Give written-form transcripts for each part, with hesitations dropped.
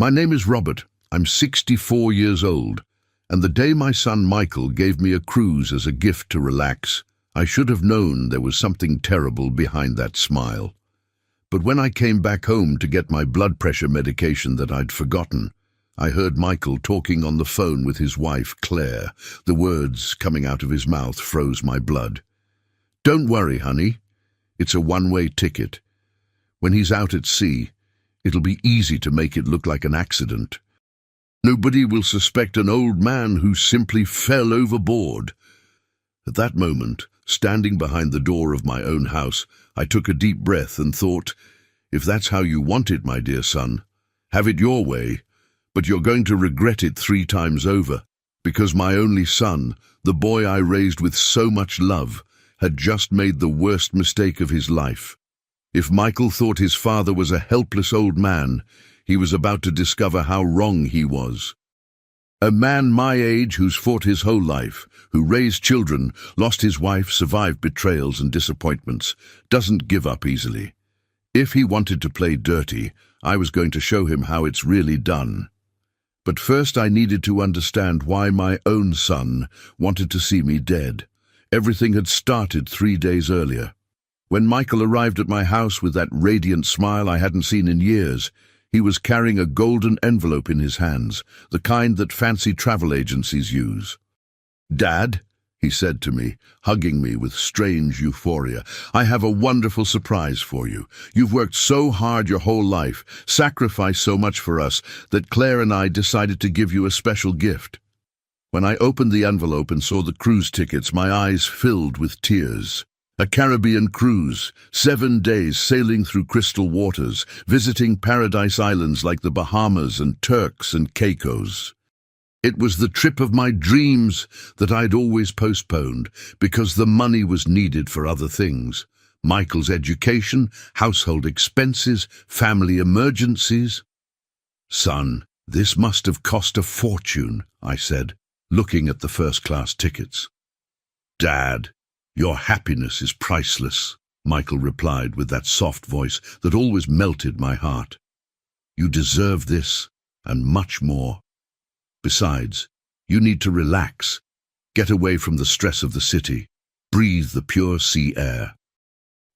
My name is Robert. I'm 64 years old, and the day my son Michael gave me a cruise as a gift to relax, I should have known there was something terrible behind that smile. But when I came back home to get my blood pressure medication that I'd forgotten, I heard Michael talking on the phone with his wife, Claire. The words coming out of his mouth froze my blood. "Don't worry, honey. It's a one-way ticket. When he's out at sea, it'll be easy to make it look like an accident. Nobody will suspect an old man who simply fell overboard." At that moment, standing behind the door of my own house, I took a deep breath and thought, if that's how you want it, my dear son, have it your way, but you're going to regret it 3 times over, because my only son, the boy I raised with so much love, had just made the worst mistake of his life. If Michael thought his father was a helpless old man, he was about to discover how wrong he was. A man my age who's fought his whole life, who raised children, lost his wife, survived betrayals and disappointments, doesn't give up easily. If he wanted to play dirty, I was going to show him how it's really done. But first I needed to understand why my own son wanted to see me dead. Everything had started 3 days earlier. When Michael arrived at my house with that radiant smile I hadn't seen in years, he was carrying a golden envelope in his hands, the kind that fancy travel agencies use. "Dad," he said to me, hugging me with strange euphoria, "I have a wonderful surprise for you. You've worked so hard your whole life, sacrificed so much for us, that Claire and I decided to give you a special gift." When I opened the envelope and saw the cruise tickets, my eyes filled with tears. A Caribbean cruise, 7 days sailing through crystal waters, visiting paradise islands like the Bahamas and Turks and Caicos. It was the trip of my dreams that I'd always postponed because the money was needed for other things. Michael's education, household expenses, family emergencies. "Son, this must have cost a fortune," I said, looking at the first-class tickets. "Dad, your happiness is priceless," Michael replied with that soft voice that always melted my heart. "You deserve this, and much more. Besides, you need to relax, get away from the stress of the city, breathe the pure sea air.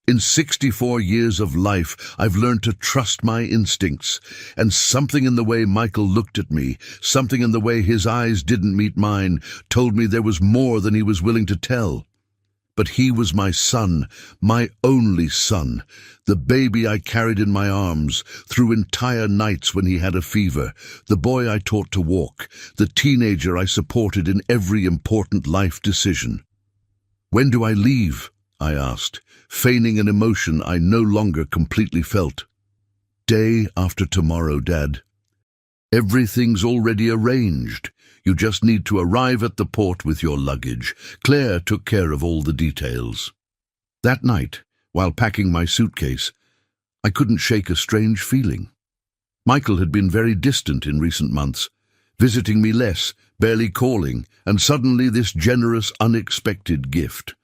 In 64 years of life, I've learned to trust my instincts, and something in the way Michael looked at me, something in the way his eyes didn't meet mine, told me there was more than he was willing to tell. But he was my son, my only son, the baby I carried in my arms through entire nights when he had a fever, the boy I taught to walk, the teenager I supported in every important life decision. "When do I leave?" I asked, feigning an emotion I no longer completely felt. "Day after tomorrow, Dad. Everything's already arranged. You just need to arrive at the port with your luggage. Claire took care of all the details." That night, while packing my suitcase, I couldn't shake a strange feeling. Michael had been very distant in recent months, visiting me less, barely calling, and suddenly this generous, unexpected gift.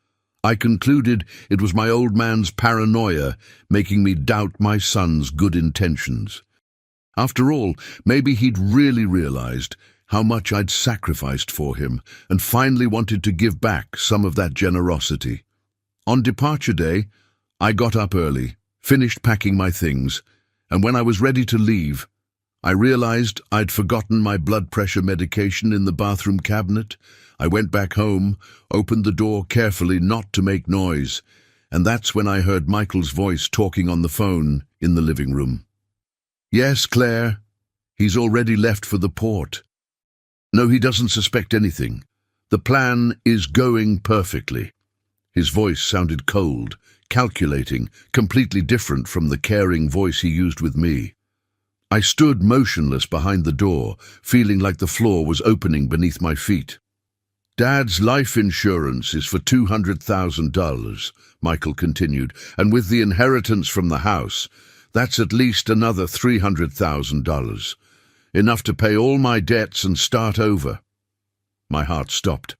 I concluded it was my old man's paranoia making me doubt my son's good intentions. After all, maybe he'd really realized how much I'd sacrificed for him and finally wanted to give back some of that generosity. On departure day, I got up early, finished packing my things, and when I was ready to leave, I realized I'd forgotten my blood pressure medication in the bathroom cabinet. I went back home, opened the door carefully not to make noise, and that's when I heard Michael's voice talking on the phone in the living room. "Yes, Claire, he's already left for the port. No, he doesn't suspect anything. The plan is going perfectly." His voice sounded cold, calculating, completely different from the caring voice he used with me. I stood motionless behind the door, feeling like the floor was opening beneath my feet. "Dad's life insurance is for $200,000, Michael continued, "and with the inheritance from the house, that's at least another $300,000. Enough to pay all my debts and start over." My heart stopped.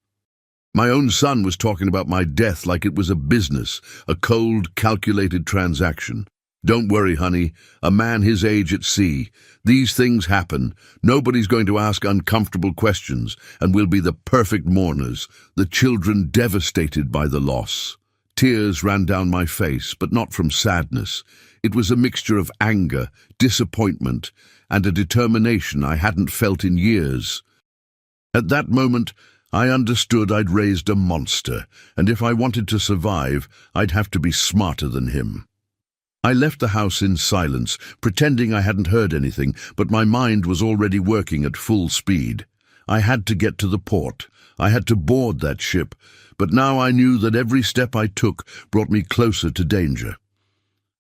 My own son was talking about my death like it was a business, a cold, calculated transaction. Don't worry, honey. A man his age at sea. These things happen. Nobody's going to ask uncomfortable questions, and we'll be the perfect mourners, the children devastated by the loss. Tears ran down my face, but not from sadness. It was a mixture of anger, disappointment, and a determination I hadn't felt in years. At that moment, I understood I'd raised a monster, and if I wanted to survive, I'd have to be smarter than him. I left the house in silence, pretending I hadn't heard anything, but my mind was already working at full speed. I had to get to the port. I had to board that ship, but now I knew that every step I took brought me closer to danger.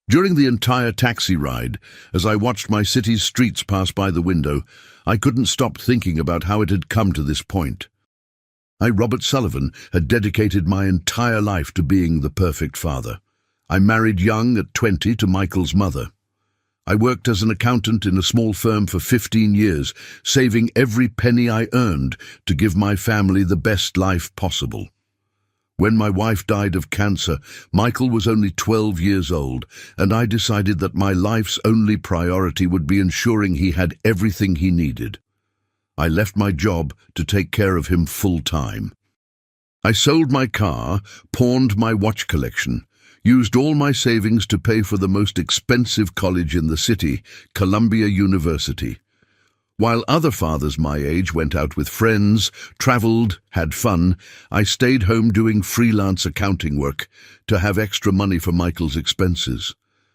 During the entire taxi ride, as I watched my city's streets pass by the window, I couldn't stop thinking about how it had come to this point. Robert Sullivan, had dedicated my entire life to being the perfect father. I married young at 20 to Michael's mother. I worked as an accountant in a small firm for 15 years, saving every penny I earned to give my family the best life possible. When my wife died of cancer, Michael was only 12 years old, and I decided that my life's only priority would be ensuring he had everything he needed. I left my job to take care of him full-time. I sold my car, pawned my watch collection, used all my savings to pay for the most expensive college in the city, Columbia University. While other fathers my age went out with friends, traveled, had fun, I stayed home doing freelance accounting work to have extra money for Michael's expenses.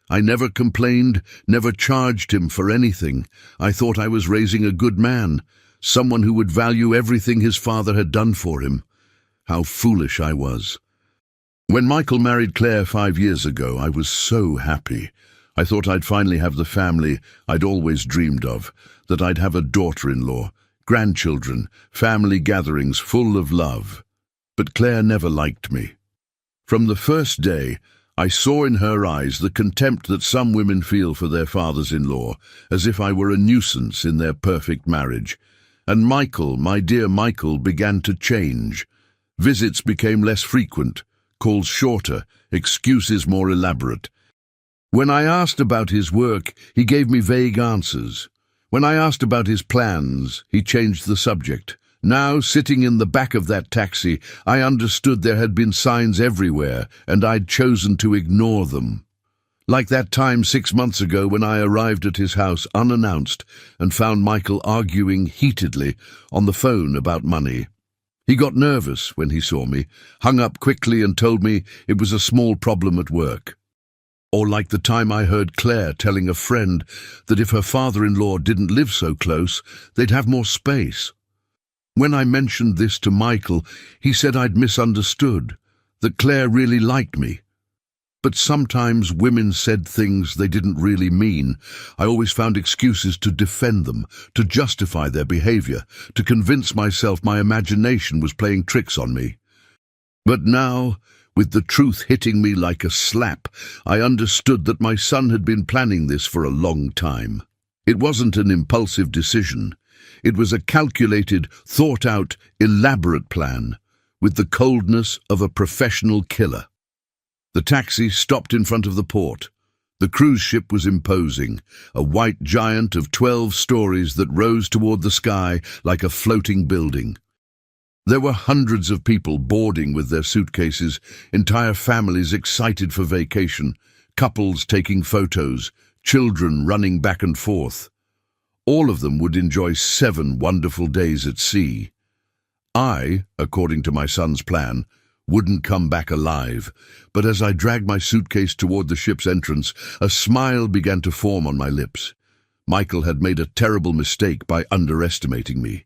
I never complained, never charged him for anything. I thought I was raising a good man, someone who would value everything his father had done for him. How foolish I was. When Michael married Claire 5 years ago, I was so happy. I thought I'd finally have the family I'd always dreamed of, that I'd have a daughter-in-law, grandchildren, family gatherings full of love. But Claire never liked me. From the first day, I saw in her eyes the contempt that some women feel for their fathers-in-law, as if I were a nuisance in their perfect marriage. And Michael, my dear Michael, began to change. Visits became less frequent, calls shorter, excuses more elaborate. When I asked about his work, he gave me vague answers. When I asked about his plans, he changed the subject. Now, sitting in the back of that taxi, I understood there had been signs everywhere, and I'd chosen to ignore them. Like that time 6 months ago when I arrived at his house unannounced and found Michael arguing heatedly on the phone about money. He got nervous when he saw me, hung up quickly and told me it was a small problem at work. Or like the time I heard Claire telling a friend that if her father-in-law didn't live so close, they'd have more space. When I mentioned this to Michael, he said I'd misunderstood, that Claire really liked me. But sometimes women said things they didn't really mean. I always found excuses to defend them, to justify their behavior, to convince myself my imagination was playing tricks on me. But now, with the truth hitting me like a slap, I understood that my son had been planning this for a long time. It wasn't an impulsive decision. It was a calculated, thought-out, elaborate plan, with the coldness of a professional killer. The taxi stopped in front of the port. The cruise ship was imposing, a white giant of 12 stories that rose toward the sky like a floating building. There were hundreds of people boarding with their suitcases, entire families excited for vacation, couples taking photos, children running back and forth. All of them would enjoy 7 wonderful days at sea. I, according to my son's plan, wouldn't come back alive, but as I dragged my suitcase toward the ship's entrance, a smile began to form on my lips. Michael had made a terrible mistake by underestimating me.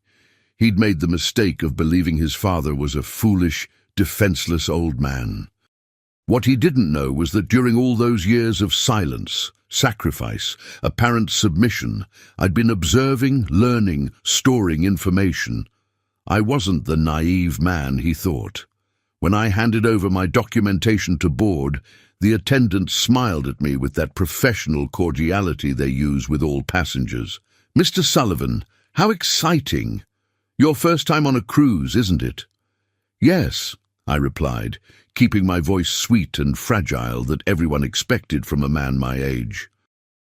He'd made the mistake of believing his father was a foolish, defenseless old man. What he didn't know was that during all those years of silence, sacrifice, apparent submission, I'd been observing, learning, storing information. I wasn't the naive man he thought. When I handed over my documentation to board, the attendant smiled at me with that professional cordiality they use with all passengers. "Mr. Sullivan, how exciting! Your first time on a cruise, isn't it?" "Yes," I replied, keeping my voice sweet and fragile that everyone expected from a man my age.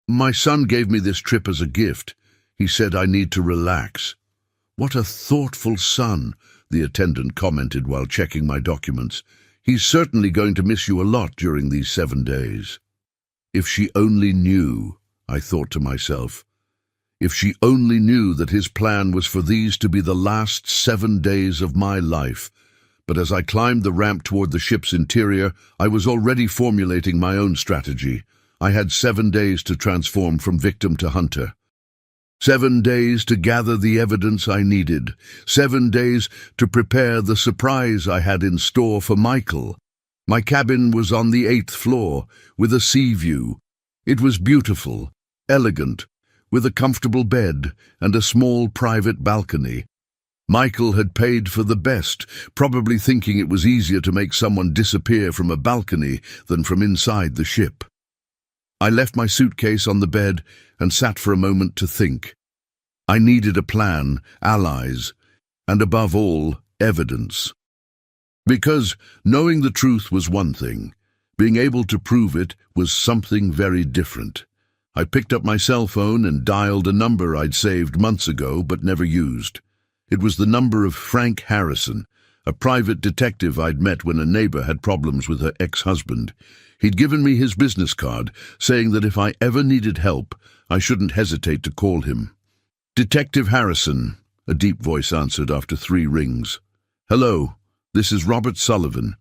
My son gave me this trip as a gift. He said I need to relax. What a thoughtful son, the attendant commented while checking my documents. He's certainly going to miss you a lot during these 7 days. If she only knew, I thought to myself. If she only knew that his plan was for these to be the last 7 days of my life. But as I climbed the ramp toward the ship's interior, I was already formulating my own strategy. I had 7 days to transform from victim to hunter. 7 days to gather the evidence I needed. 7 days to prepare the surprise I had in store for Michael. My cabin was on the 8th floor, with a sea view. It was beautiful, elegant, with a comfortable bed and a small private balcony. Michael had paid for the best, probably thinking it was easier to make someone disappear from a balcony than from inside the ship. I left my suitcase on the bed and sat for a moment to think. I needed a plan, allies, and above all, evidence. Because knowing the truth was one thing, being able to prove it was something very different. I picked up my cell phone and dialed a number I'd saved months ago but never used. It was the number of Frank Harrison, a private detective I'd met when a neighbor had problems with her ex-husband. He'd given me his business card, saying that if I ever needed help, I shouldn't hesitate to call him. "Detective Harrison," a deep voice answered after 3 rings. "Hello, this is Robert Sullivan.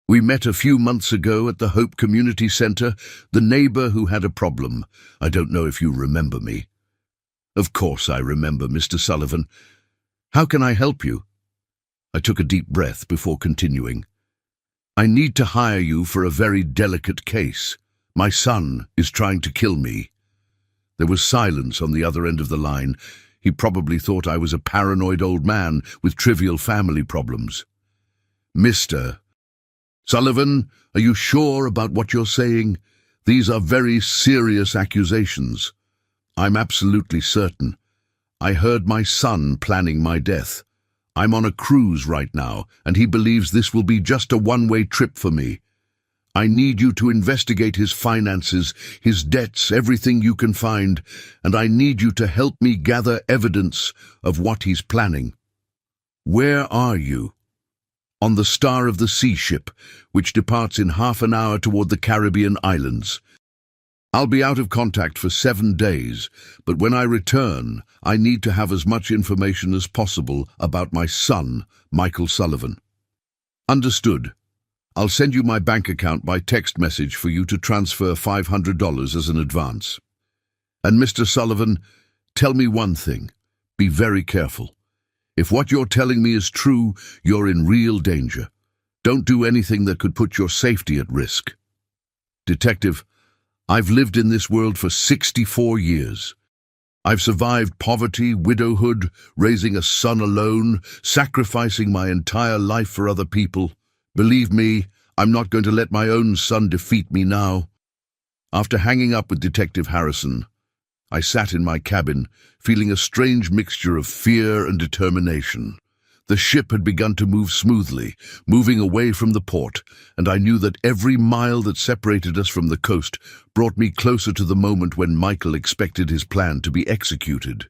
We met a few months ago at the Hope Community Center, the neighbor who had a problem. I don't know if you remember me." "Of course I remember, Mr. Sullivan. How can I help you?" I took a deep breath before continuing. "I need to hire you for a very delicate case. My son is trying to kill me." There was silence on the other end of the line. He probably thought I was a paranoid old man with trivial family problems. "Mr. Sullivan, are you sure about what you're saying? These are very serious accusations." "I'm absolutely certain. I heard my son planning my death. I'm on a cruise right now, and he believes this will be just a one-way trip for me. I need you to investigate his finances, his debts, everything you can find, and I need you to help me gather evidence of what he's planning." "Where are you?" "On the Star of the Sea ship, which departs in half an hour toward the Caribbean islands. I'll be out of contact for 7 days, but when I return, I need to have as much information as possible about my son, Michael Sullivan." "Understood. I'll send you my bank account by text message for you to transfer $500 as an advance. And Mr. Sullivan, tell me one thing. Be very careful. If what you're telling me is true, you're in real danger. Don't do anything that could put your safety at risk." "Detective, I've lived in this world for 64 years. I've survived poverty, widowhood, raising a son alone, sacrificing my entire life for other people. Believe me, I'm not going to let my own son defeat me now." After hanging up with Detective Harrison, I sat in my cabin, feeling a strange mixture of fear and determination. The ship had begun to move smoothly, moving away from the port, and I knew that every mile that separated us from the coast brought me closer to the moment when Michael expected his plan to be executed.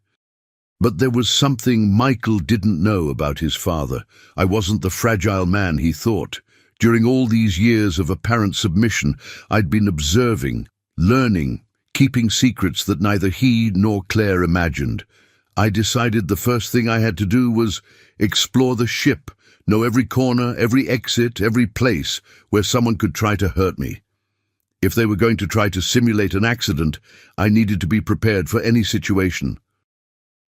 But there was something Michael didn't know about his father. I wasn't the fragile man he thought. During all these years of apparent submission, I'd been observing, learning, keeping secrets that neither he nor Claire imagined. I decided the first thing I had to do was explore the ship, know every corner, every exit, every place where someone could try to hurt me. If they were going to try to simulate an accident, I needed to be prepared for any situation.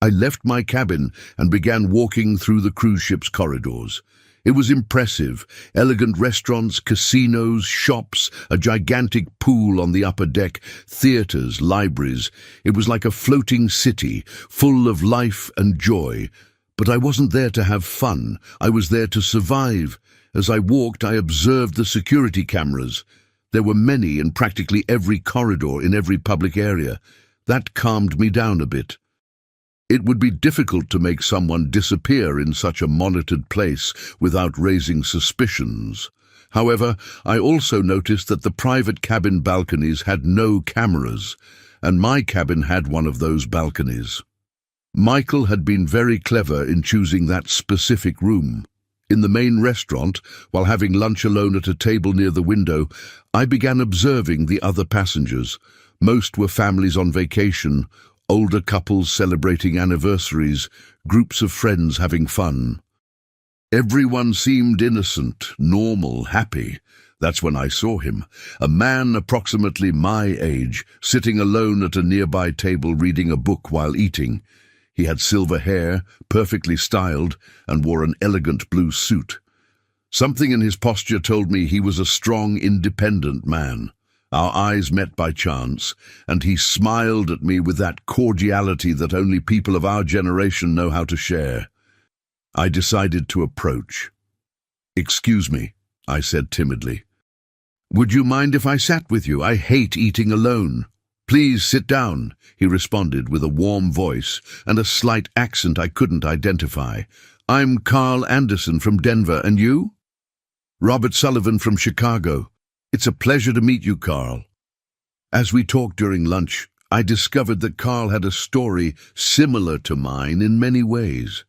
I left my cabin and began walking through the cruise ship's corridors. It was impressive. Elegant restaurants, casinos, shops, a gigantic pool on the upper deck, theaters, libraries. It was like a floating city, full of life and joy. But I wasn't there to have fun. I was there to survive. As I walked, I observed the security cameras. There were many in practically every corridor in every public area. That calmed me down a bit. It would be difficult to make someone disappear in such a monitored place without raising suspicions. However, I also noticed that the private cabin balconies had no cameras, and my cabin had one of those balconies. Michael had been very clever in choosing that specific room. In the main restaurant, while having lunch alone at a table near the window, I began observing the other passengers. Most were families on vacation, older couples celebrating anniversaries, groups of friends having fun. Everyone seemed innocent, normal, happy. That's when I saw him, a man approximately my age, sitting alone at a nearby table reading a book while eating. He had silver hair, perfectly styled, and wore an elegant blue suit. Something in his posture told me he was a strong, independent man. Our eyes met by chance, and he smiled at me with that cordiality that only people of our generation know how to share. I decided to approach. "Excuse me," I said timidly. "Would you mind if I sat with you? I hate eating alone." "Please sit down," he responded with a warm voice and a slight accent I couldn't identify. "I'm Carl Anderson from Denver, and you?" "Robert Sullivan from Chicago. It's a pleasure to meet you, Carl." As we talked during lunch, I discovered that Carl had a story similar to mine in many ways.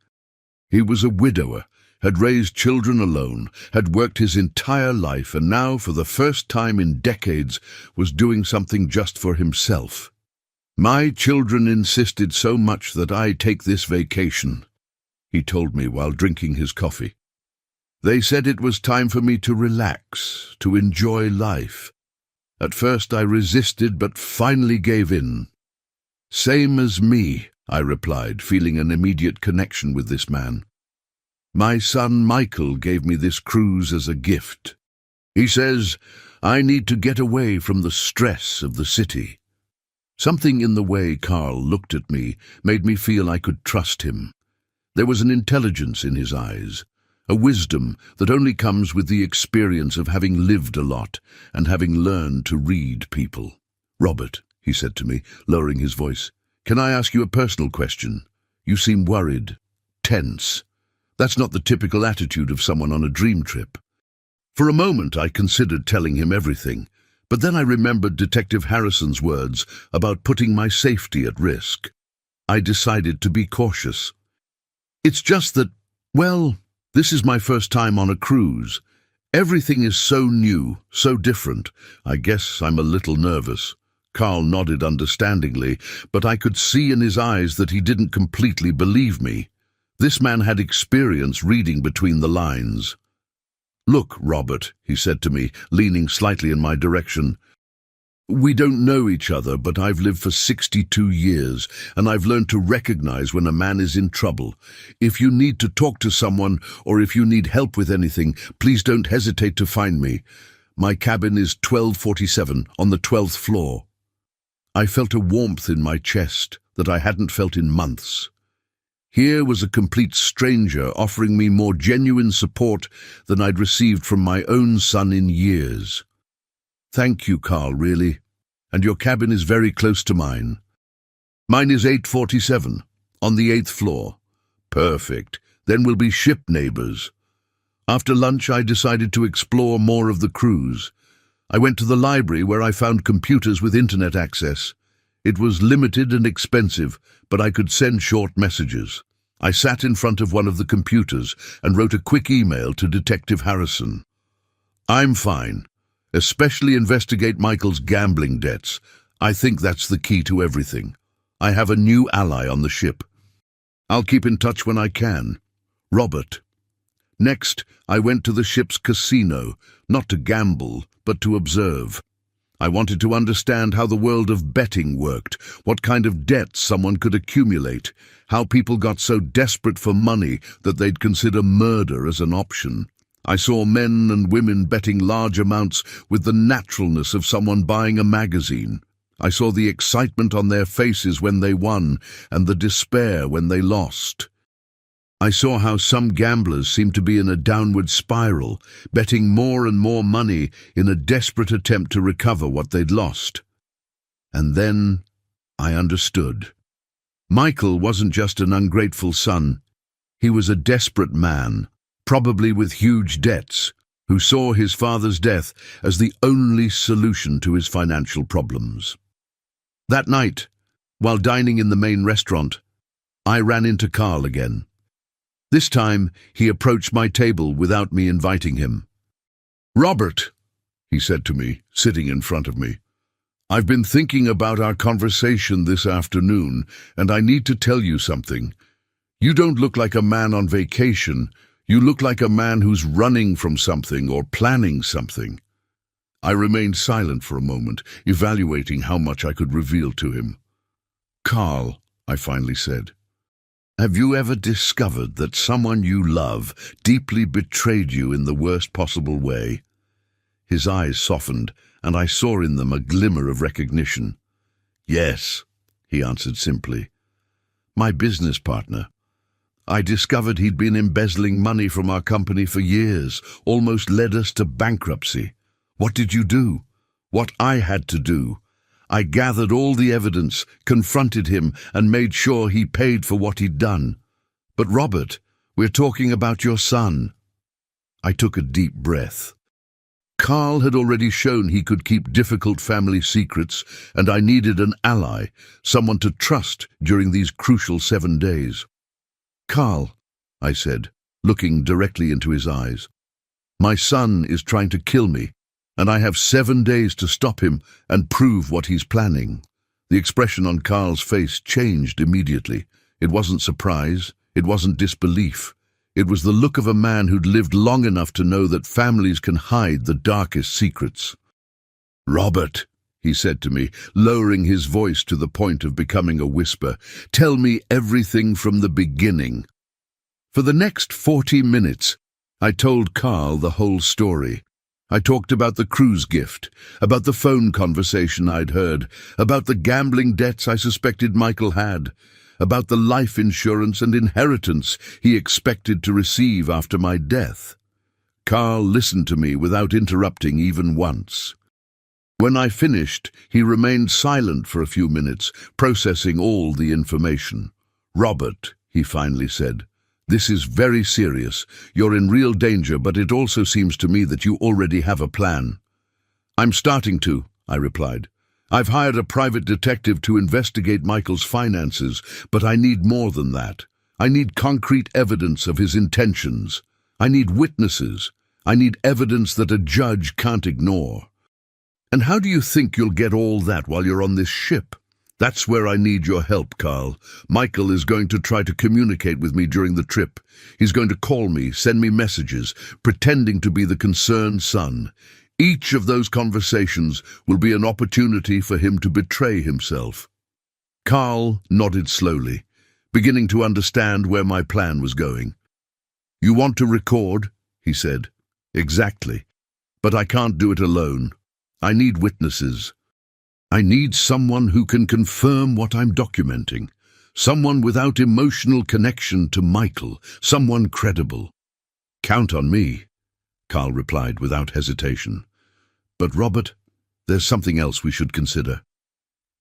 He was a widower, had raised children alone, had worked his entire life, and now, for the first time in decades, was doing something just for himself. "My children insisted so much that I take this vacation," he told me while drinking his coffee. "They said it was time for me to relax, to enjoy life. At first I resisted, but finally gave in." "Same as me," I replied, feeling an immediate connection with this man. "My son Michael gave me this cruise as a gift. He says, I need to get away from the stress of the city." Something in the way Carl looked at me made me feel I could trust him. There was an intelligence in his eyes, a wisdom that only comes with the experience of having lived a lot and having learned to read people. "Robert," he said to me, lowering his voice, "can I ask you a personal question? You seem worried, tense. That's not the typical attitude of someone on a dream trip." For a moment I considered telling him everything, but then I remembered Detective Harrison's words about putting my safety at risk. I decided to be cautious. "It's just that, well, this is my first time on a cruise. Everything is so new, so different. I guess I'm a little nervous." Carl nodded understandingly, but I could see in his eyes that he didn't completely believe me. This man had experience reading between the lines. "Look, Robert," he said to me, leaning slightly in my direction, "we don't know each other, but I've lived for 62 years, and I've learned to recognize when a man is in trouble. If you need to talk to someone, or if you need help with anything, please don't hesitate to find me. My cabin is 1247 on the 12th floor." I felt a warmth in my chest that I hadn't felt in months. Here was a complete stranger offering me more genuine support than I'd received from my own son in years. "Thank you, Carl, really. And your cabin is very close to mine." "Mine is 847, on the 8th floor." "Perfect. Then we'll be ship neighbors." After lunch, I decided to explore more of the cruise. I went to the library where I found computers with internet access. It was limited and expensive, but I could send short messages. I sat in front of one of the computers and wrote a quick email to Detective Harrison. "I'm fine. Especially investigate Michael's gambling debts. I think that's the key to everything. I have a new ally on the ship. I'll keep in touch when I can. Robert." Next, I went to the ship's casino, not to gamble, but to observe. I wanted to understand how the world of betting worked, what kind of debts someone could accumulate, how people got so desperate for money that they'd consider murder as an option. I saw men and women betting large amounts with the naturalness of someone buying a magazine. I saw the excitement on their faces when they won and the despair when they lost. I saw how some gamblers seemed to be in a downward spiral, betting more and more money in a desperate attempt to recover what they'd lost. And then I understood. Michael wasn't just an ungrateful son. He was a desperate man, probably with huge debts, who saw his father's death as the only solution to his financial problems. That night, while dining in the main restaurant, I ran into Carl again. This time, he approached my table without me inviting him. "Robert," he said to me, sitting in front of me, "I've been thinking about our conversation this afternoon, and I need to tell you something. You don't look like a man on vacation. You look like a man who's running from something or planning something." I remained silent for a moment, evaluating how much I could reveal to him. "Carl," I finally said, "have you ever discovered that someone you love deeply betrayed you in the worst possible way?" His eyes softened, and I saw in them a glimmer of recognition. "Yes," he answered simply. "My business partner. I discovered he'd been embezzling money from our company for years, almost led us to bankruptcy. What did you do? What I had to do. I gathered all the evidence, confronted him, and made sure he paid for what he'd done. But Robert, we're talking about your son." I took a deep breath. Carl had already shown he could keep difficult family secrets, and I needed an ally, someone to trust during these crucial 7 days. "Carl," I said, looking directly into his eyes, "my son is trying to kill me, and I have 7 days to stop him and prove what he's planning." The expression on Carl's face changed immediately. It wasn't surprise, it wasn't disbelief. It was the look of a man who'd lived long enough to know that families can hide the darkest secrets. "Robert," he said to me, lowering his voice to the point of becoming a whisper, "tell me everything from the beginning." For the next 40 minutes, I told Carl the whole story. I talked about the cruise gift, about the phone conversation I'd heard, about the gambling debts I suspected Michael had, about the life insurance and inheritance he expected to receive after my death. Carl listened to me without interrupting even once. When I finished, he remained silent for a few minutes, processing all the information. "Robert," he finally said, "this is very serious. You're in real danger, but it also seems to me that you already have a plan." "I'm starting to," I replied. "I've hired a private detective to investigate Michael's finances, but I need more than that. I need concrete evidence of his intentions. I need witnesses. I need evidence that a judge can't ignore." "And how do you think you'll get all that while you're on this ship?" "That's where I need your help, Carl. Michael is going to try to communicate with me during the trip. He's going to call me, send me messages, pretending to be the concerned son. Each of those conversations will be an opportunity for him to betray himself." Carl nodded slowly, beginning to understand where my plan was going. "You want to record?" he said. "Exactly. But I can't do it alone. I need witnesses. I need someone who can confirm what I'm documenting. Someone without emotional connection to Michael. Someone credible." "Count on me," Carl replied without hesitation. "But Robert, there's something else we should consider.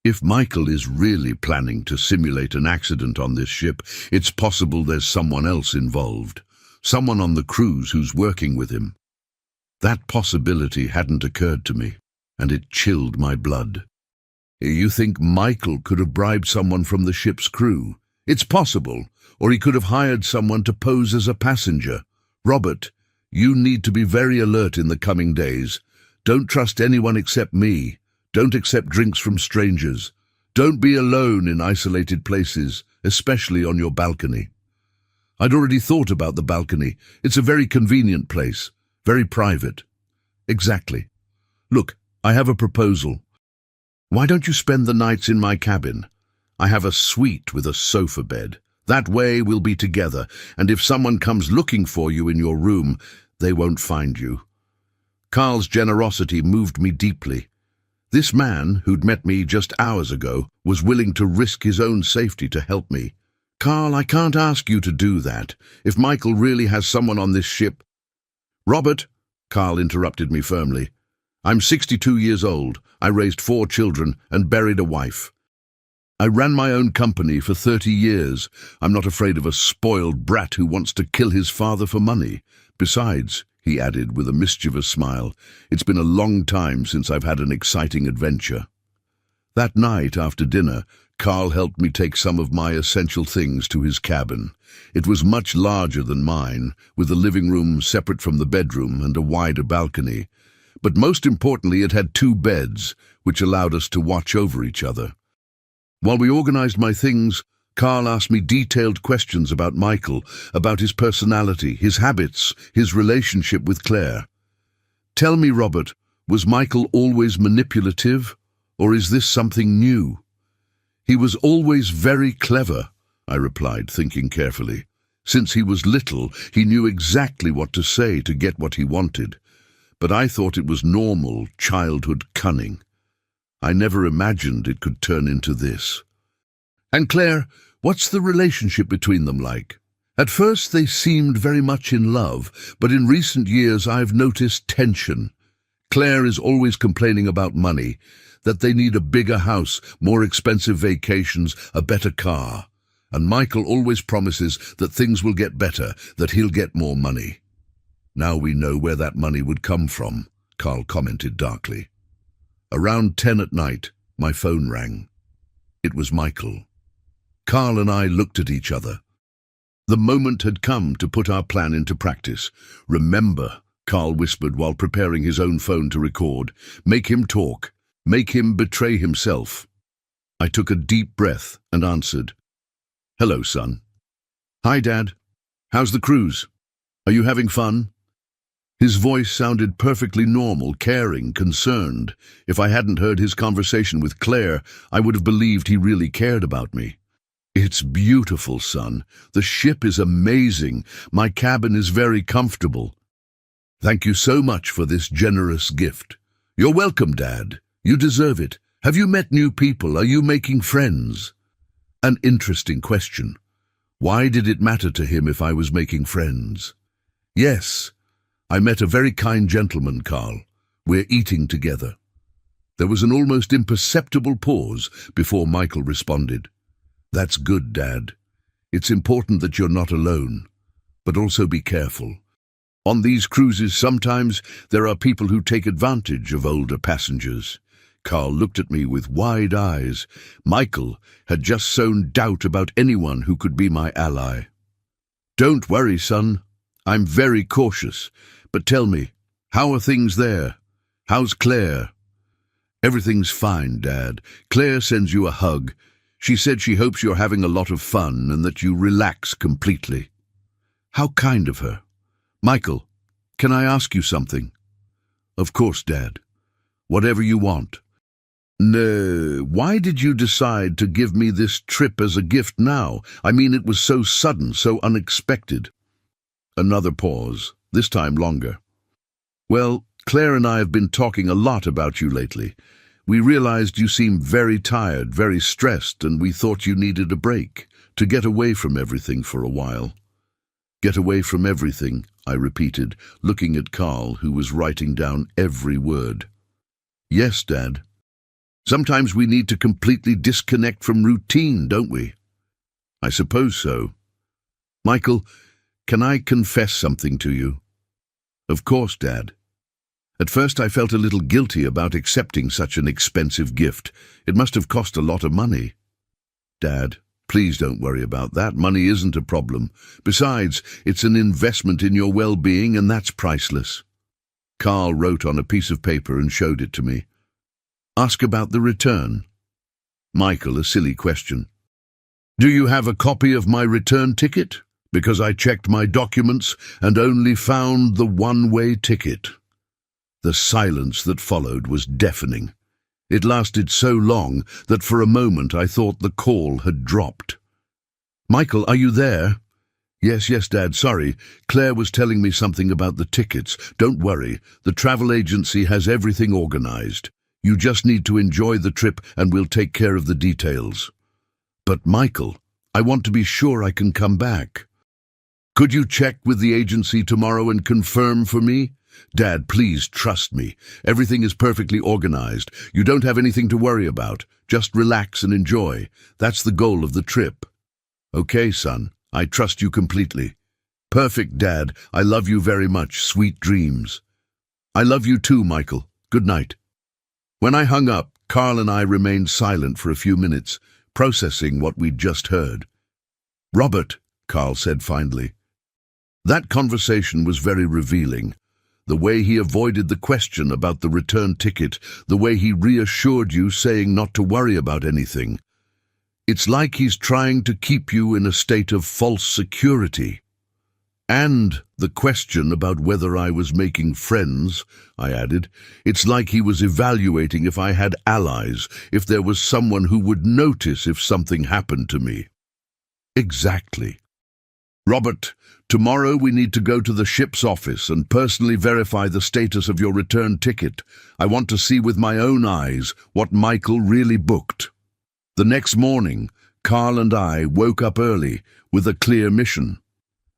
If Michael is really planning to simulate an accident on this ship, it's possible there's someone else involved. Someone on the cruise who's working with him." That possibility hadn't occurred to me, and it chilled my blood. "You think Michael could have bribed someone from the ship's crew?" "It's possible, or he could have hired someone to pose as a passenger. Robert, you need to be very alert in the coming days. Don't trust anyone except me. Don't accept drinks from strangers. Don't be alone in isolated places, especially on your balcony." I'd already thought about the balcony. It's a very convenient place, very private. "Exactly. Look, I have a proposal. Why don't you spend the nights in my cabin? I have a suite with a sofa bed. That way we'll be together, and if someone comes looking for you in your room, they won't find you." Carl's generosity moved me deeply. This man, who'd met me just hours ago, was willing to risk his own safety to help me. "Carl, I can't ask you to do that. If Michael really has someone on this ship—" "Robert," Carl interrupted me firmly, "I'm 62 years old. I raised 4 children and buried a wife. I ran my own company for 30 years. I'm not afraid of a spoiled brat who wants to kill his father for money. Besides, he added with a mischievous smile, it's been a long time since I've had an exciting adventure. That night after dinner, Carl helped me take some of my essential things to his cabin. It was much larger than mine, with the living room separate from the bedroom and a wider balcony. But most importantly, it had 2 beds, which allowed us to watch over each other. While we organized my things, Carl asked me detailed questions about Michael, about his personality, his habits, his relationship with Claire. Tell me, Robert, was Michael always manipulative, or is this something new? He was always very clever, I replied, thinking carefully. Since he was little, he knew exactly what to say to get what he wanted. But I thought it was normal childhood cunning. I never imagined it could turn into this. And Claire, what's the relationship between them like? At first they seemed very much in love, but in recent years I've noticed tension. Claire is always complaining about money, that they need a bigger house, more expensive vacations, a better car. And Michael always promises that things will get better, that he'll get more money. Now we know where that money would come from, Carl commented darkly. Around 10 at night, my phone rang. It was Michael. Carl and I looked at each other. The moment had come to put our plan into practice. Remember, Carl whispered while preparing his own phone to record. Make him talk. Make him betray himself. I took a deep breath and answered. Hello, son. Hi, Dad. How's the cruise? Are you having fun? His voice sounded perfectly normal, caring, concerned. If I hadn't heard his conversation with Claire, I would have believed he really cared about me. It's beautiful, son. The ship is amazing. My cabin is very comfortable. Thank you so much for this generous gift. You're welcome, Dad. You deserve it. Have you met new people? Are you making friends? An interesting question. Why did it matter to him if I was making friends? Yes. I met a very kind gentleman, Carl. We're eating together. There was an almost imperceptible pause before Michael responded. That's good, Dad. It's important that you're not alone, but also be careful. On these cruises, sometimes there are people who take advantage of older passengers. Carl looked at me with wide eyes. Michael had just sown doubt about anyone who could be my ally. Don't worry, son. I'm very cautious. But tell me, how are things there? How's Claire? Everything's fine, Dad. Claire sends you a hug. She said she hopes you're having a lot of fun and that you relax completely. How kind of her. Michael, can I ask you something? Of course, Dad. Whatever you want. No, why did you decide to give me this trip as a gift now? I mean, it was so sudden, so unexpected. Another pause. This time longer. Well, Claire and I have been talking a lot about you lately. We realized you seem very tired, very stressed, and we thought you needed a break, to get away from everything for a while. Get away from everything, I repeated, looking at Carl, who was writing down every word. Yes, Dad. Sometimes we need to completely disconnect from routine, don't we? I suppose so. Michael, can I confess something to you? Of course, Dad. At first I felt a little guilty about accepting such an expensive gift. It must have cost a lot of money. Dad, please don't worry about that. Money isn't a problem. Besides, it's an investment in your well-being, and that's priceless. Carl wrote on a piece of paper and showed it to me. Ask about the return. Michael, a silly question. Do you have a copy of my return ticket? Because I checked my documents and only found the one-way ticket. The silence that followed was deafening. It lasted so long that for a moment I thought the call had dropped. Michael, are you there? Yes, Dad, sorry. Claire was telling me something about the tickets. Don't worry, the travel agency has everything organized. You just need to enjoy the trip and we'll take care of the details. But Michael, I want to be sure I can come back. Could you check with the agency tomorrow and confirm for me? Dad, please trust me. Everything is perfectly organized. You don't have anything to worry about. Just relax and enjoy. That's the goal of the trip. Okay, son, I trust you completely. Perfect, Dad. I love you very much. Sweet dreams. I love you too, Michael. Good night. When I hung up, Carl and I remained silent for a few minutes, processing what we'd just heard. Robert, Carl said finally. That conversation was very revealing. The way he avoided the question about the return ticket, the way he reassured you, saying not to worry about anything. It's like he's trying to keep you in a state of false security. And the question about whether I was making friends, I added. It's like he was evaluating if I had allies, if there was someone who would notice if something happened to me. Exactly. Robert, tomorrow we need to go to the ship's office and personally verify the status of your return ticket. I want to see with my own eyes what Michael really booked. The next morning, Carl and I woke up early with a clear mission.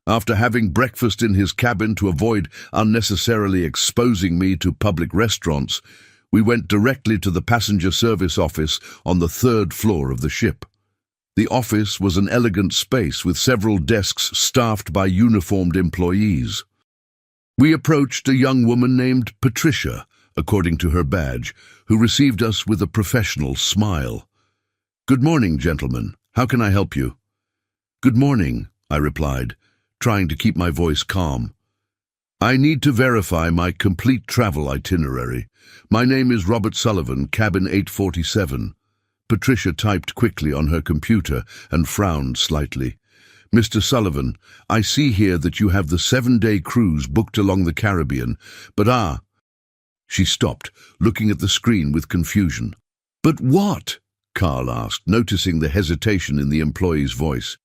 After having breakfast in his cabin to avoid unnecessarily exposing me to public restaurants, we went directly to the passenger service office on the 3rd floor of the ship. The office was an elegant space with several desks staffed by uniformed employees. We approached a young woman named Patricia, according to her badge, who received us with a professional smile. "Good morning, gentlemen. How can I help you?" "Good morning," I replied, trying to keep my voice calm. "I need to verify my complete travel itinerary. My name is Robert Sullivan, cabin 847. Patricia typed quickly on her computer and frowned slightly. "Mr. Sullivan, I see here that you have the 7-day cruise booked along the Caribbean, but She stopped, looking at the screen with confusion. "But what?" Carl asked, noticing the hesitation in the employee's voice.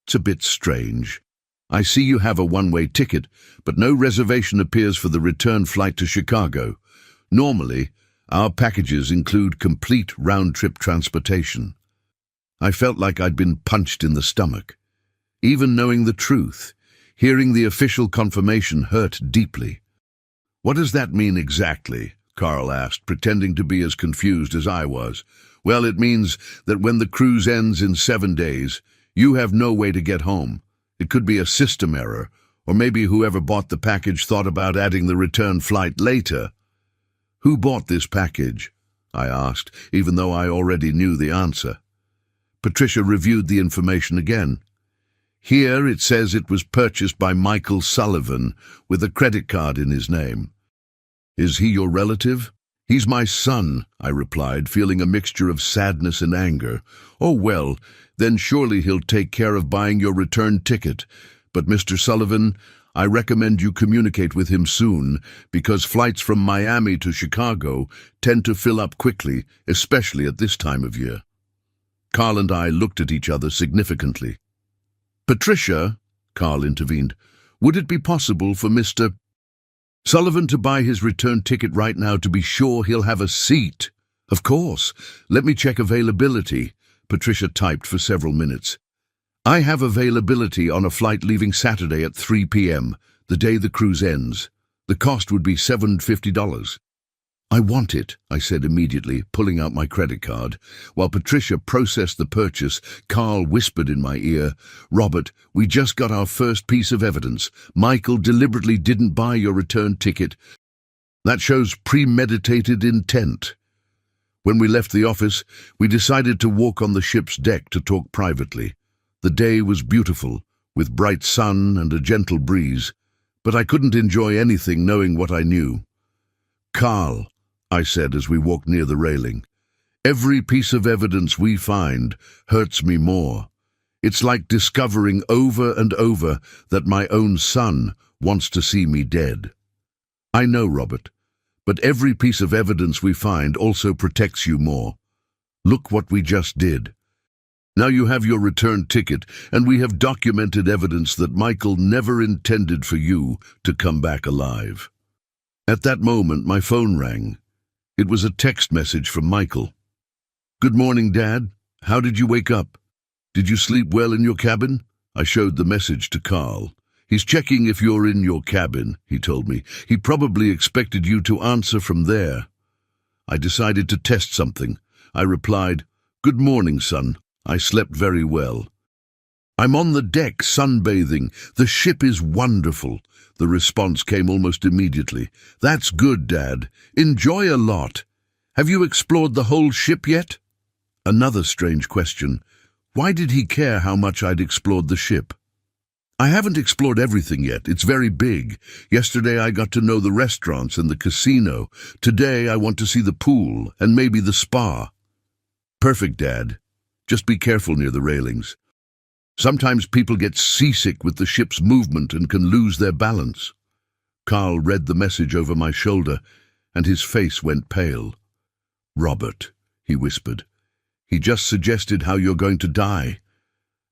"It's a bit strange. I see you have a one-way ticket, but no reservation appears for the return flight to Chicago. Normally, our packages include complete round-trip transportation." I felt like I'd been punched in the stomach. Even knowing the truth, hearing the official confirmation hurt deeply. "What does that mean exactly?" Carl asked, pretending to be as confused as I was. "Well, it means that when the cruise ends in 7 days, you have no way to get home. It could be a system error, or maybe whoever bought the package thought about adding the return flight later." "Who bought this package?" I asked, even though I already knew the answer. Patricia reviewed the information again. "Here it says it was purchased by Michael Sullivan, with a credit card in his name." "Is he your relative?" "He's my son," I replied, feeling a mixture of sadness and anger. "Oh, well, then surely he'll take care of buying your return ticket. But Mr. Sullivan, I recommend you communicate with him soon, because flights from Miami to Chicago tend to fill up quickly, especially at this time of year." Carl and I looked at each other significantly. "Patricia," Carl intervened, "would it be possible for Mr. Sullivan to buy his return ticket right now to be sure he'll have a seat?" "Of course. Let me check availability." Patricia typed for several minutes. "I have availability on a flight leaving Saturday at 3 p.m., the day the cruise ends. The cost would be $750. "I want it," I said immediately, pulling out my credit card. While Patricia processed the purchase, Carl whispered in my ear, "Robert, we just got our first piece of evidence. Michael deliberately didn't buy your return ticket. That shows premeditated intent." When we left the office, we decided to walk on the ship's deck to talk privately. The day was beautiful, with bright sun and a gentle breeze, but I couldn't enjoy anything knowing what I knew. "Carl," I said as we walked near the railing, "every piece of evidence we find hurts me more. It's like discovering over and over that my own son wants to see me dead." "I know, Robert, but every piece of evidence we find also protects you more. Look what we just did. Now you have your return ticket, and we have documented evidence that Michael never intended for you to come back alive." At that moment, my phone rang. It was a text message from Michael. "Good morning, Dad. How did you wake up? Did you sleep well in your cabin?" I showed the message to Carl. He's checking if you're in your cabin, he told me. He probably expected you to answer from there. I decided to test something. I replied, "Good morning, son. I slept very well." "I'm on the deck sunbathing. The ship is wonderful." The response came almost immediately. "That's good, Dad. Enjoy a lot. Have you explored the whole ship yet?" Another strange question. Why did he care how much I'd explored the ship? "I haven't explored everything yet. It's very big. Yesterday I got to know the restaurants and the casino. Today I want to see the pool and maybe the spa." "Perfect, Dad. Just be careful near the railings. Sometimes people get seasick with the ship's movement and can lose their balance." Carl read the message over my shoulder, and his face went pale. "Robert," he whispered. "He just suggested how you're going to die.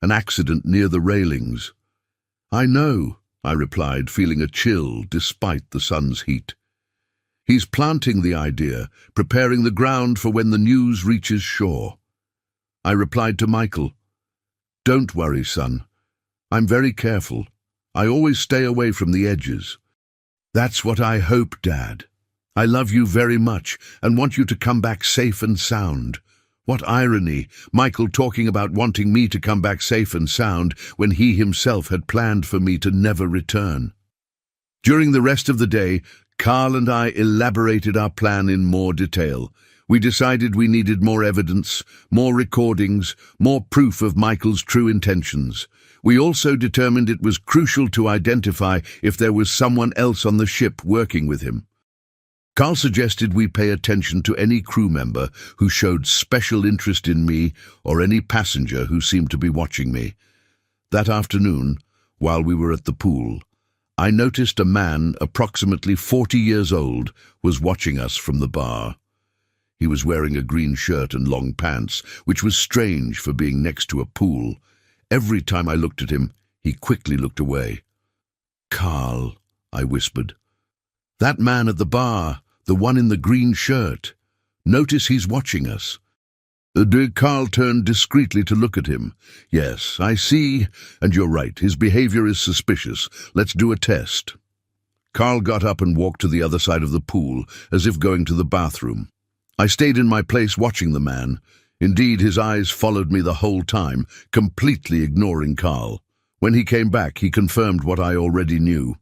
An accident near the railings." "I know," I replied, feeling a chill despite the sun's heat. "He's planting the idea, preparing the ground for when the news reaches shore." I replied to Michael, "Don't worry, son. I'm very careful. I always stay away from the edges." "That's what I hope, Dad. I love you very much and want you to come back safe and sound." What irony, Michael talking about wanting me to come back safe and sound when he himself had planned for me to never return. During the rest of the day, Carl and I elaborated our plan in more detail. We decided we needed more evidence, more recordings, more proof of Michael's true intentions. We also determined it was crucial to identify if there was someone else on the ship working with him. Carl suggested we pay attention to any crew member who showed special interest in me or any passenger who seemed to be watching me. That afternoon, while we were at the pool, I noticed a man approximately 40 years old was watching us from the bar. He was wearing a green shirt and long pants, which was strange for being next to a pool. Every time I looked at him, he quickly looked away. "Carl," I whispered. "That man at the bar, the one in the green shirt. Notice he's watching us." Carl turned discreetly to look at him. "Yes, I see, and you're right. His behavior is suspicious. Let's do a test." Carl got up and walked to the other side of the pool, as if going to the bathroom. I stayed in my place watching the man. Indeed, his eyes followed me the whole time, completely ignoring Carl. When he came back, he confirmed what I already knew.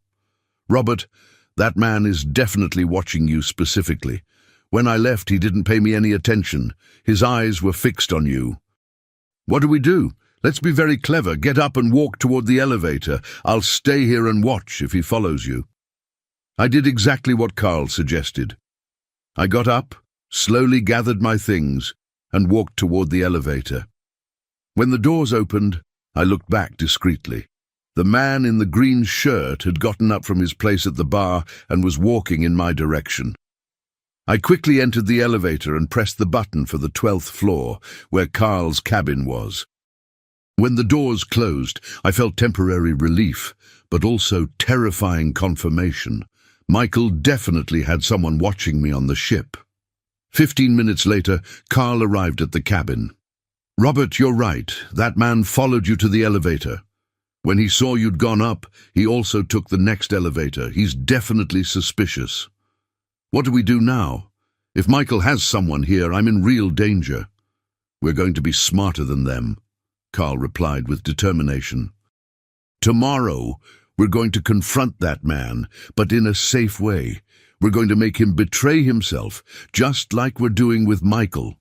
"Robert, that man is definitely watching you specifically. When I left, he didn't pay me any attention. His eyes were fixed on you." "What do we do? Let's be very clever. Get up and walk toward the elevator. I'll stay here and watch if he follows you." I did exactly what Carl suggested. I got up, slowly gathered my things, and walked toward the elevator. When the doors opened, I looked back discreetly. The man in the green shirt had gotten up from his place at the bar and was walking in my direction. I quickly entered the elevator and pressed the button for the 12th floor, where Carl's cabin was. When the doors closed, I felt temporary relief, but also terrifying confirmation. Michael definitely had someone watching me on the ship. 15 minutes later, Carl arrived at the cabin. "Robert, you're right. That man followed you to the elevator. When he saw you'd gone up, he also took the next elevator. He's definitely suspicious." "What do we do now? If Michael has someone here, I'm in real danger." "We're going to be smarter than them," Carl replied with determination. "Tomorrow, we're going to confront that man, but in a safe way. We're going to make him betray himself, just like we're doing with Michael."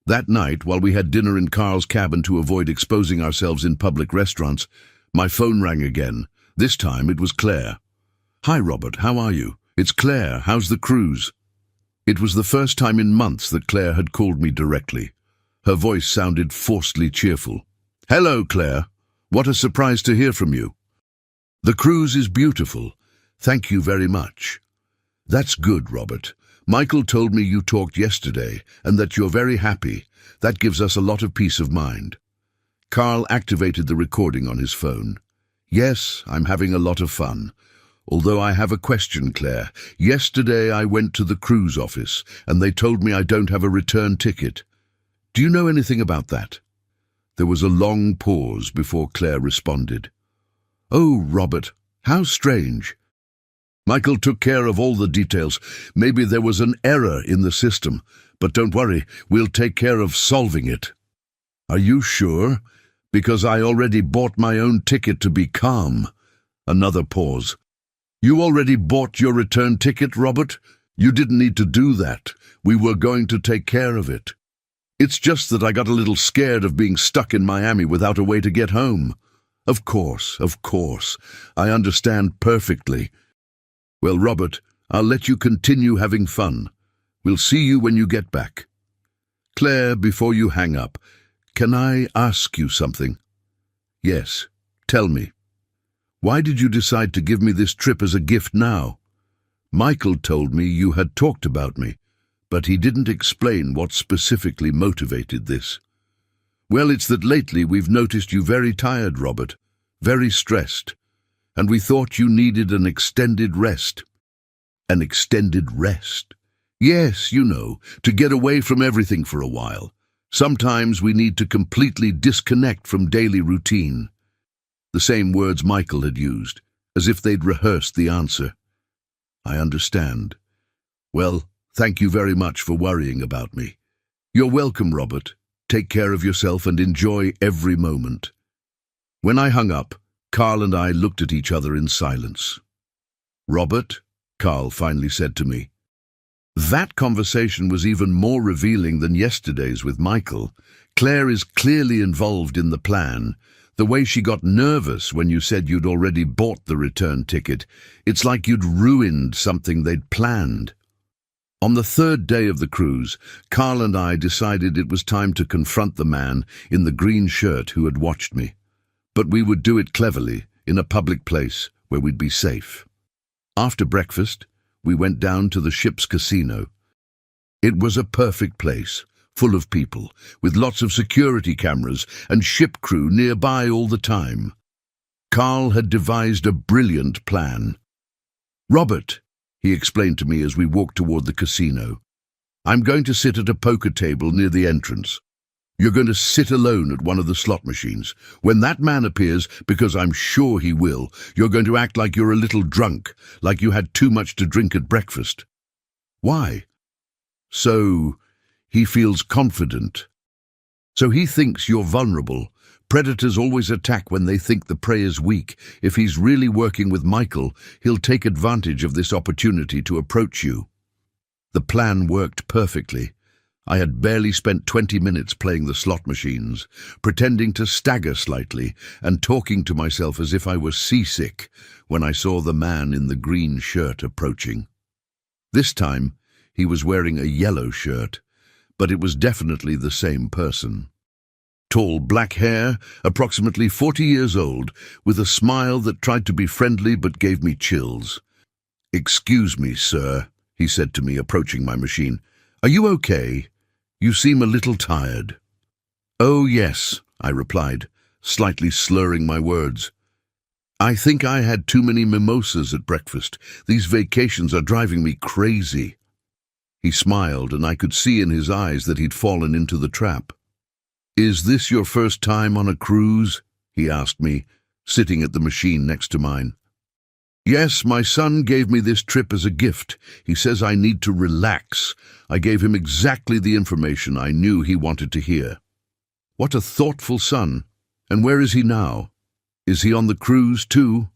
That night, while we had dinner in Carl's cabin to avoid exposing ourselves in public restaurants, my phone rang again. This time it was Claire. "Hi, Robert, how are you? It's Claire. How's the cruise?" It was the first time in months that Claire had called me directly. Her voice sounded forcedly cheerful. "Hello, Claire. What a surprise to hear from you." "The cruise is beautiful. Thank you very much." "That's good, Robert. Michael told me you talked yesterday and that you're very happy. That gives us a lot of peace of mind." Carl activated the recording on his phone. "Yes, I'm having a lot of fun. Although I have a question, Claire. Yesterday I went to the cruise office and they told me I don't have a return ticket. Do you know anything about that?" There was a long pause before Claire responded. Oh, Robert, how strange. Michael took care of all the details. Maybe there was an error in the system, but don't worry, we'll take care of solving it. Are you sure? Because I already bought my own ticket to be calm. Another pause. You already bought your return ticket, Robert? You didn't need to do that. We were going to take care of it. It's just that I got a little scared of being stuck in Miami without a way to get home. Of course. I understand perfectly. Well, Robert, I'll let you continue having fun. We'll see you when you get back. Claire, before you hang up, can I ask you something? Yes, tell me. Why did you decide to give me this trip as a gift now? Michael told me you had talked about me, but he didn't explain what specifically motivated this. Well, it's that lately we've noticed you very tired, Robert, very stressed, and we thought you needed an extended rest. An extended rest? Yes, you know, to get away from everything for a while. Sometimes we need to completely disconnect from daily routine. The same words Michael had used, as if they'd rehearsed the answer. I understand. Well, thank you very much for worrying about me. You're welcome, Robert. Take care of yourself and enjoy every moment. When I hung up, Carl and I looked at each other in silence. Robert, Carl finally said to me. That conversation was even more revealing than yesterday's with Michael. Claire is clearly involved in the plan. The way she got nervous when you said you'd already bought the return ticket, it's like you'd ruined something they'd planned. On the third day of the cruise, Carl and I decided it was time to confront the man in the green shirt who had watched me. But we would do it cleverly, in a public place where we'd be safe. After breakfast, we went down to the ship's casino. It was a perfect place, full of people, with lots of security cameras and ship crew nearby all the time. Carl had devised a brilliant plan. Robert, he explained to me as we walked toward the casino, I'm going to sit at a poker table near the entrance. You're going to sit alone at one of the slot machines. When that man appears, because I'm sure he will, you're going to act like you're a little drunk, like you had too much to drink at breakfast. Why? So he feels confident. So he thinks you're vulnerable. Predators always attack when they think the prey is weak. If he's really working with Michael, he'll take advantage of this opportunity to approach you. The plan worked perfectly. I had barely spent 20 minutes playing the slot machines, pretending to stagger slightly and talking to myself as if I was seasick when I saw the man in the green shirt approaching. This time, he was wearing a yellow shirt, but it was definitely the same person. Tall black hair, approximately 40 years old, with a smile that tried to be friendly but gave me chills. "Excuse me, sir," he said to me, approaching my machine. "Are you okay? You seem a little tired." "Oh, yes," I replied, slightly slurring my words. "I think I had too many mimosas at breakfast. These vacations are driving me crazy." He smiled, and I could see in his eyes that he'd fallen into the trap. "Is this your first time on a cruise?" he asked me, sitting at the machine next to mine. "Yes, my son gave me this trip as a gift. He says I need to relax." I gave him exactly the information I knew he wanted to hear. What a thoughtful son. And where is he now? Is he on the cruise too?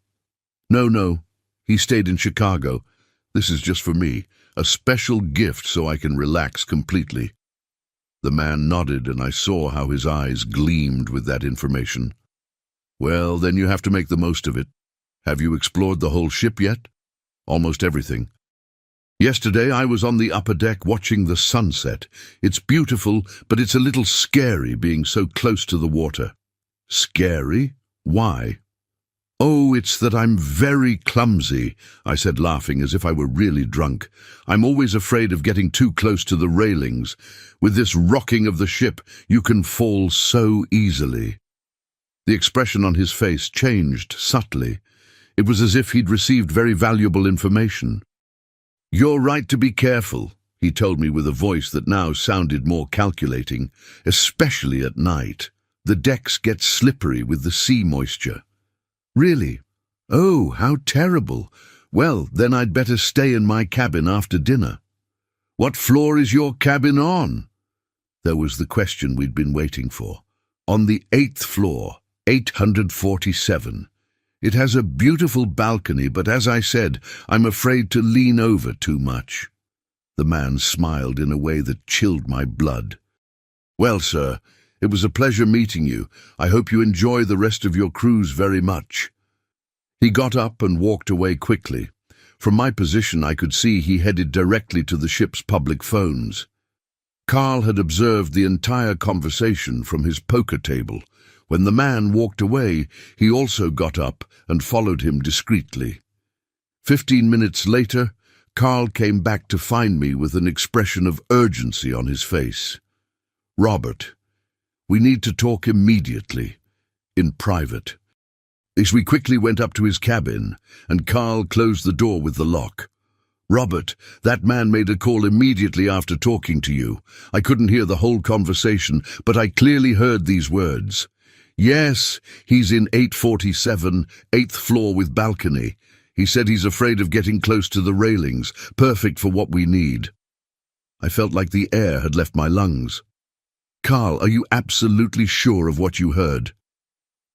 No. He stayed in Chicago. This is just for me, a special gift so I can relax completely. The man nodded, and I saw how his eyes gleamed with that information. "Well, then you have to make the most of it. Have you explored the whole ship yet?" "Almost everything. Yesterday I was on the upper deck watching the sunset. It's beautiful, but it's a little scary being so close to the water." "Scary? Why?" "Oh, it's that I'm very clumsy," I said, laughing as if I were really drunk. "I'm always afraid of getting too close to the railings. With this rocking of the ship, you can fall so easily." The expression on his face changed subtly. It was as if he'd received very valuable information. "You're right to be careful," he told me with a voice that now sounded more calculating, "especially at night. The decks get slippery with the sea moisture." Really? Oh, how terrible. Well, then I'd better stay in my cabin after dinner. What floor is your cabin on? There was the question we'd been waiting for. On the 8th floor, 847. It has a beautiful balcony, but as I said, I'm afraid to lean over too much. The man smiled in a way that chilled my blood. Well, sir, it was a pleasure meeting you. I hope you enjoy the rest of your cruise very much. He got up and walked away quickly. From my position, I could see he headed directly to the ship's public phones. Carl had observed the entire conversation from his poker table. When the man walked away, he also got up and followed him discreetly. 15 minutes later, Carl came back to find me with an expression of urgency on his face. Robert, we need to talk immediately, in private. As we quickly went up to his cabin, and Carl closed the door with the lock. Robert, that man made a call immediately after talking to you. I couldn't hear the whole conversation, but I clearly heard these words. Yes, he's in 847, 8th floor with balcony. He said he's afraid of getting close to the railings, perfect for what we need. I felt like the air had left my lungs. Carl, are you absolutely sure of what you heard?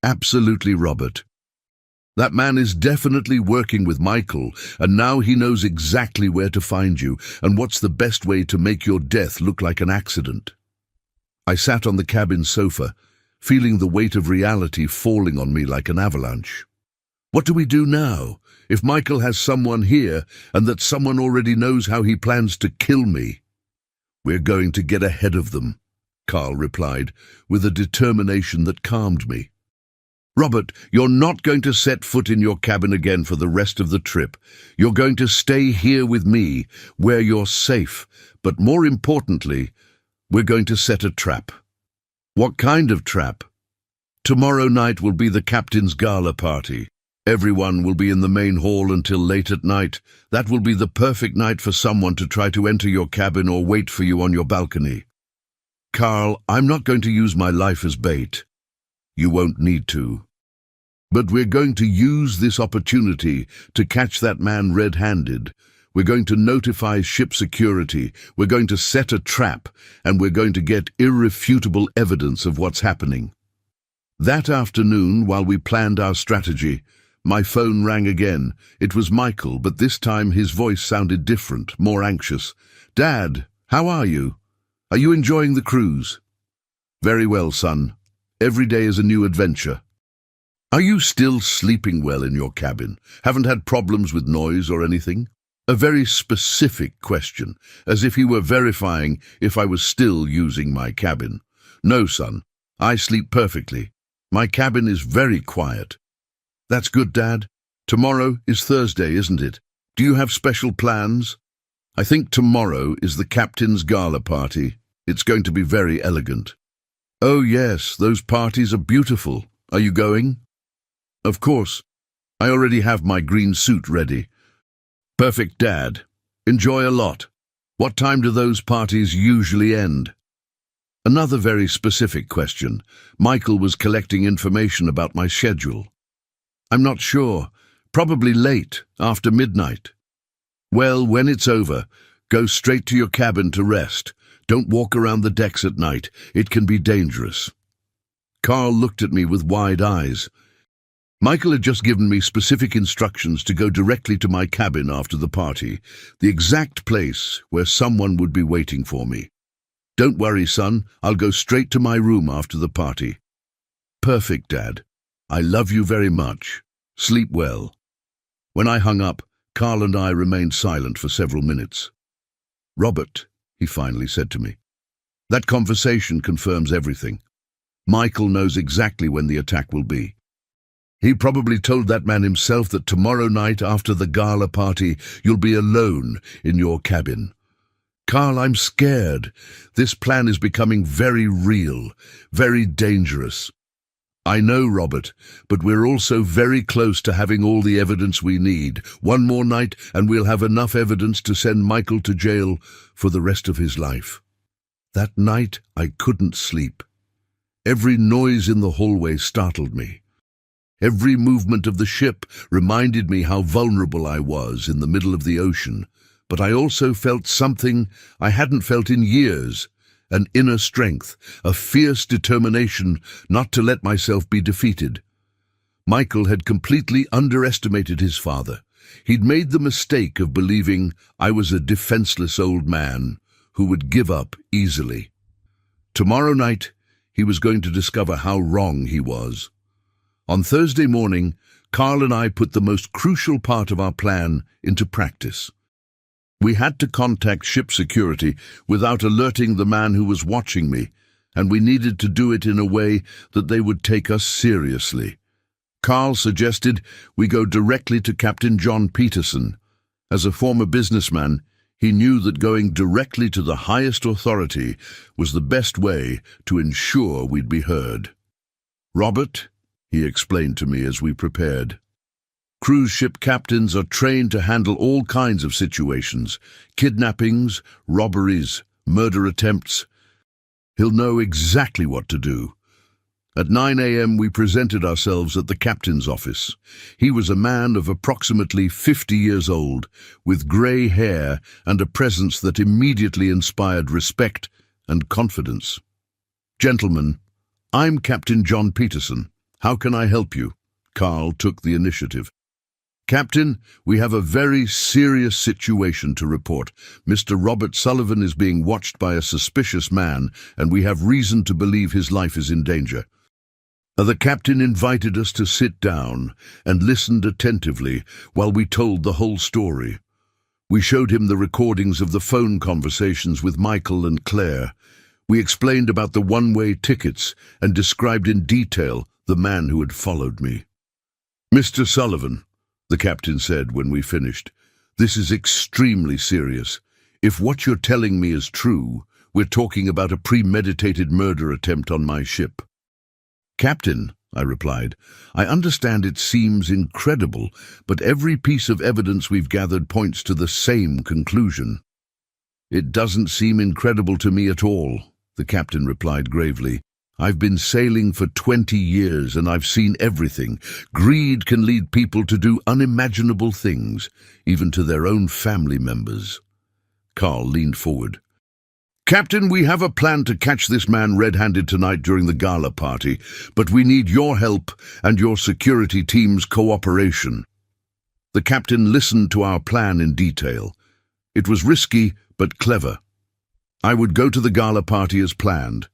Absolutely, Robert. That man is definitely working with Michael, and now he knows exactly where to find you and what's the best way to make your death look like an accident. I sat on the cabin sofa, feeling the weight of reality falling on me like an avalanche. What do we do now, if Michael has someone here and that someone already knows how he plans to kill me? We're going to get ahead of them, Carl replied, with a determination that calmed me. Robert, you're not going to set foot in your cabin again for the rest of the trip. You're going to stay here with me, where you're safe. But more importantly, we're going to set a trap. What kind of trap? Tomorrow night will be the captain's gala party. Everyone will be in the main hall until late at night. That will be the perfect night for someone to try to enter your cabin or wait for you on your balcony. Carl, I'm not going to use my life as bait. You won't need to. But we're going to use this opportunity to catch that man red-handed. We're going to notify ship security. We're going to set a trap, and we're going to get irrefutable evidence of what's happening. That afternoon, while we planned our strategy, my phone rang again. It was Michael, but this time his voice sounded different, more anxious. Dad, how are you? Are you enjoying the cruise? Very well, son. Every day is a new adventure. Are you still sleeping well in your cabin? Haven't had problems with noise or anything? A very specific question, as if he were verifying if I was still using my cabin. No, son. I sleep perfectly. My cabin is very quiet. That's good, Dad. Tomorrow is Thursday, isn't it? Do you have special plans? I think tomorrow is the captain's gala party. It's going to be very elegant. Oh yes, those parties are beautiful. Are you going? Of course. I already have my green suit ready. Perfect, Dad. Enjoy a lot. What time do those parties usually end? Another very specific question. Michael was collecting information about my schedule. I'm not sure. Probably late, after midnight. Well, when it's over, go straight to your cabin to rest. Don't walk around the decks at night. It can be dangerous. Carl looked at me with wide eyes. Michael had just given me specific instructions to go directly to my cabin after the party, the exact place where someone would be waiting for me. Don't worry, son. I'll go straight to my room after the party. Perfect, Dad. I love you very much. Sleep well. When I hung up, Carl and I remained silent for several minutes. Robert, he finally said to me, that conversation confirms everything. Michael knows exactly when the attack will be. He probably told that man himself that tomorrow night after the gala party, you'll be alone in your cabin. Carl, I'm scared. This plan is becoming very real, very dangerous. I know, Robert, but we're also very close to having all the evidence we need. One more night and we'll have enough evidence to send Michael to jail for the rest of his life. That night I couldn't sleep. Every noise in the hallway startled me. Every movement of the ship reminded me how vulnerable I was in the middle of the ocean, but I also felt something I hadn't felt in years, an inner strength, a fierce determination not to let myself be defeated. Michael had completely underestimated his father. He'd made the mistake of believing I was a defenseless old man who would give up easily. Tomorrow night, he was going to discover how wrong he was. On Thursday morning, Carl and I put the most crucial part of our plan into practice. We had to contact ship security without alerting the man who was watching me, and we needed to do it in a way that they would take us seriously. Carl suggested we go directly to Captain John Peterson. As a former businessman, he knew that going directly to the highest authority was the best way to ensure we'd be heard. "Robert," he explained to me as we prepared, "cruise ship captains are trained to handle all kinds of situations, kidnappings, robberies, murder attempts. He'll know exactly what to do." At 9 a.m. we presented ourselves at the captain's office. He was a man of approximately 50 years old, with grey hair and a presence that immediately inspired respect and confidence. "Gentlemen, I'm Captain John Peterson. How can I help you?" Carl took the initiative. "Captain, we have a very serious situation to report. Mr. Robert Sullivan is being watched by a suspicious man, and we have reason to believe his life is in danger." The captain invited us to sit down and listened attentively while we told the whole story. We showed him the recordings of the phone conversations with Michael and Claire. We explained about the one-way tickets and described in detail the man who had followed me. "Mr. Sullivan," the captain said when we finished, "this is extremely serious. If what you're telling me is true, we're talking about a premeditated murder attempt on my ship." "Captain," I replied, "I understand it seems incredible, but every piece of evidence we've gathered points to the same conclusion." "It doesn't seem incredible to me at all," the captain replied gravely. "I've been sailing for 20 years and I've seen everything. Greed can lead people to do unimaginable things, even to their own family members." Carl leaned forward. "Captain, we have a plan to catch this man red-handed tonight during the gala party, but we need your help and your security team's cooperation." The captain listened to our plan in detail. It was risky but clever. I would go to the gala party as planned,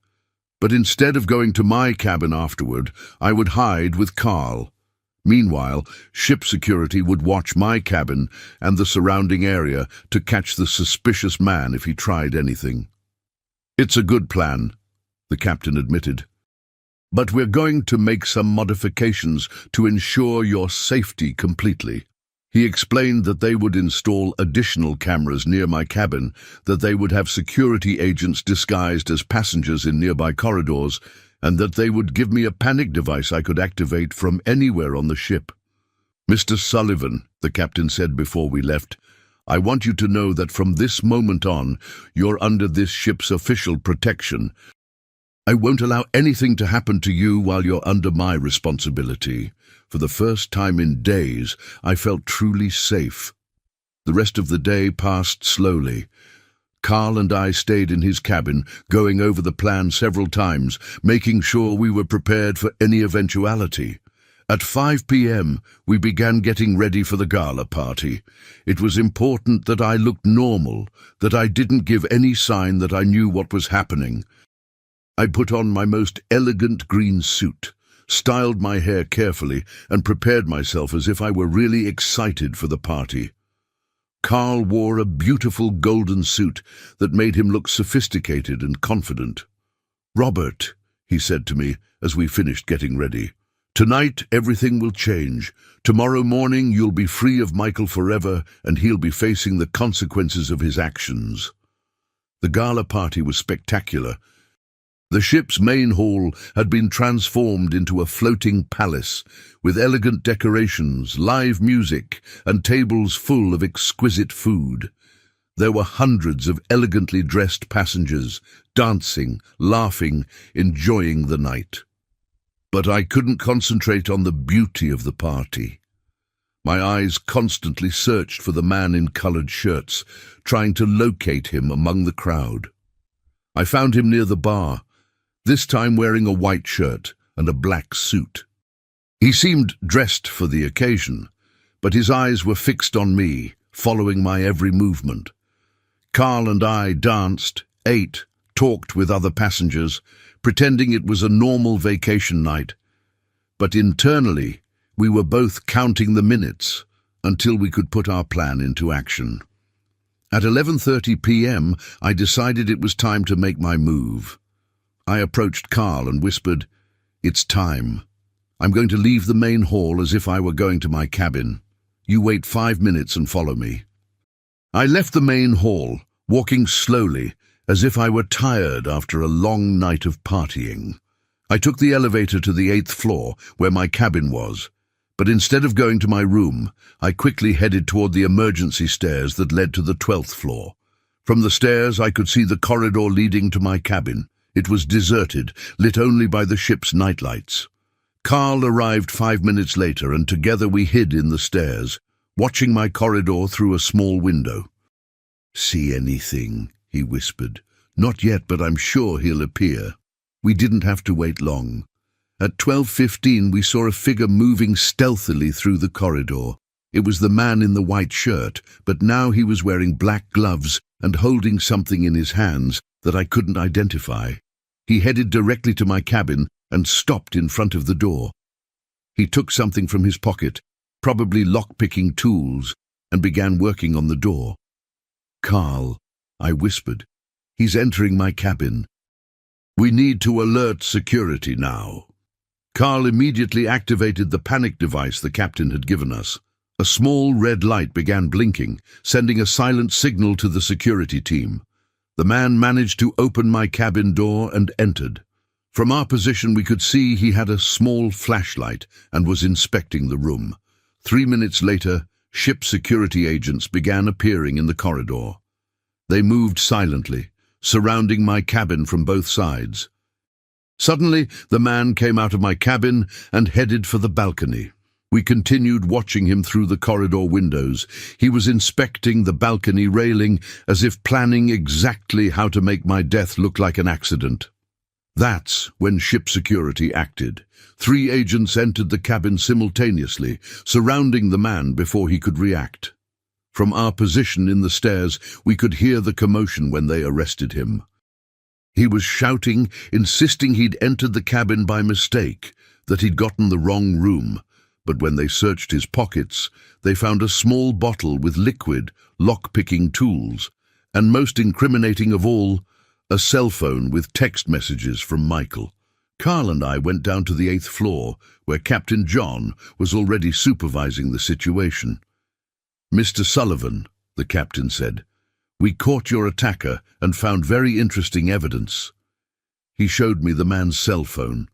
but instead of going to my cabin afterward, I would hide with Carl. Meanwhile, ship security would watch my cabin and the surrounding area to catch the suspicious man if he tried anything. "It's a good plan," the captain admitted, "but we're going to make some modifications to ensure your safety completely." He explained that they would install additional cameras near my cabin, that they would have security agents disguised as passengers in nearby corridors, and that they would give me a panic device I could activate from anywhere on the ship. "Mr. Sullivan," the captain said before we left, "I want you to know that from this moment on, you're under this ship's official protection. I won't allow anything to happen to you while you're under my responsibility." For the first time in days, I felt truly safe. The rest of the day passed slowly. Carl and I stayed in his cabin, going over the plan several times, making sure we were prepared for any eventuality. At 5 p.m., we began getting ready for the gala party. It was important that I looked normal, that I didn't give any sign that I knew what was happening. I put on my most elegant green suit, styled my hair carefully, and prepared myself as if I were really excited for the party. Carl wore a beautiful golden suit that made him look sophisticated and confident. "Robert," he said to me as we finished getting ready, "tonight everything will change. Tomorrow morning you'll be free of Michael forever, and he'll be facing the consequences of his actions." The gala party was spectacular. The ship's main hall had been transformed into a floating palace, with elegant decorations, live music, and tables full of exquisite food. There were hundreds of elegantly dressed passengers, dancing, laughing, enjoying the night. But I couldn't concentrate on the beauty of the party. My eyes constantly searched for the man in coloured shirts, trying to locate him among the crowd. I found him near the bar, this time wearing a white shirt and a black suit. He seemed dressed for the occasion, but his eyes were fixed on me, following my every movement. Carl and I danced, ate, talked with other passengers, pretending it was a normal vacation night. But internally, we were both counting the minutes until we could put our plan into action. At 11:30 p.m., I decided it was time to make my move. I approached Carl and whispered, "It's time. I'm going to leave the main hall as if I were going to my cabin. You wait 5 minutes and follow me." I left the main hall, walking slowly, as if I were tired after a long night of partying. I took the elevator to the 8th floor, where my cabin was, but instead of going to my room, I quickly headed toward the emergency stairs that led to the 12th floor. From the stairs, I could see the corridor leading to my cabin. It was deserted, lit only by the ship's nightlights. Carl arrived 5 minutes later, and together we hid in the stairs, watching my corridor through a small window. "See anything?" he whispered. "Not yet, but I'm sure he'll appear." We didn't have to wait long. At 12:15 we saw a figure moving stealthily through the corridor. It was the man in the white shirt, but now he was wearing black gloves and holding something in his hands that I couldn't identify. He headed directly to my cabin and stopped in front of the door. He took something from his pocket, probably lock-picking tools, and began working on the door. "Carl," I whispered, "he's entering my cabin. We need to alert security now." Carl immediately activated the panic device the captain had given us. A small red light began blinking, sending a silent signal to the security team. The man managed to open my cabin door and entered. From our position we could see he had a small flashlight and was inspecting the room. 3 minutes later, ship security agents began appearing in the corridor. They moved silently, surrounding my cabin from both sides. Suddenly, the man came out of my cabin and headed for the balcony. We continued watching him through the corridor windows. He was inspecting the balcony railing as if planning exactly how to make my death look like an accident. That's when ship security acted. 3 agents entered the cabin simultaneously, surrounding the man before he could react. From our position in the stairs, we could hear the commotion when they arrested him. He was shouting, insisting he'd entered the cabin by mistake, that he'd gotten the wrong room. But when they searched his pockets, they found a small bottle with liquid, lock-picking tools, and most incriminating of all, a cell phone with text messages from Michael. Carl and I went down to the 8th floor, where Captain John was already supervising the situation. "Mr. Sullivan," the captain said, "we caught your attacker and found very interesting evidence." He showed me the man's cell phone.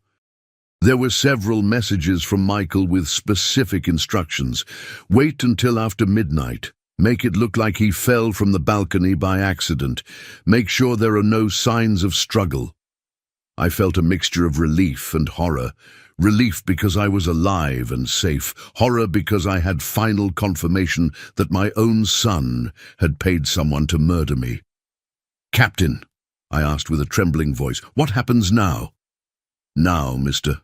There were several messages from Michael with specific instructions. "Wait until after midnight. Make it look like he fell from the balcony by accident. Make sure there are no signs of struggle." I felt a mixture of relief and horror. Relief because I was alive and safe. Horror because I had final confirmation that my own son had paid someone to murder me. "Captain," I asked with a trembling voice, "what happens now?" "Now, Mr.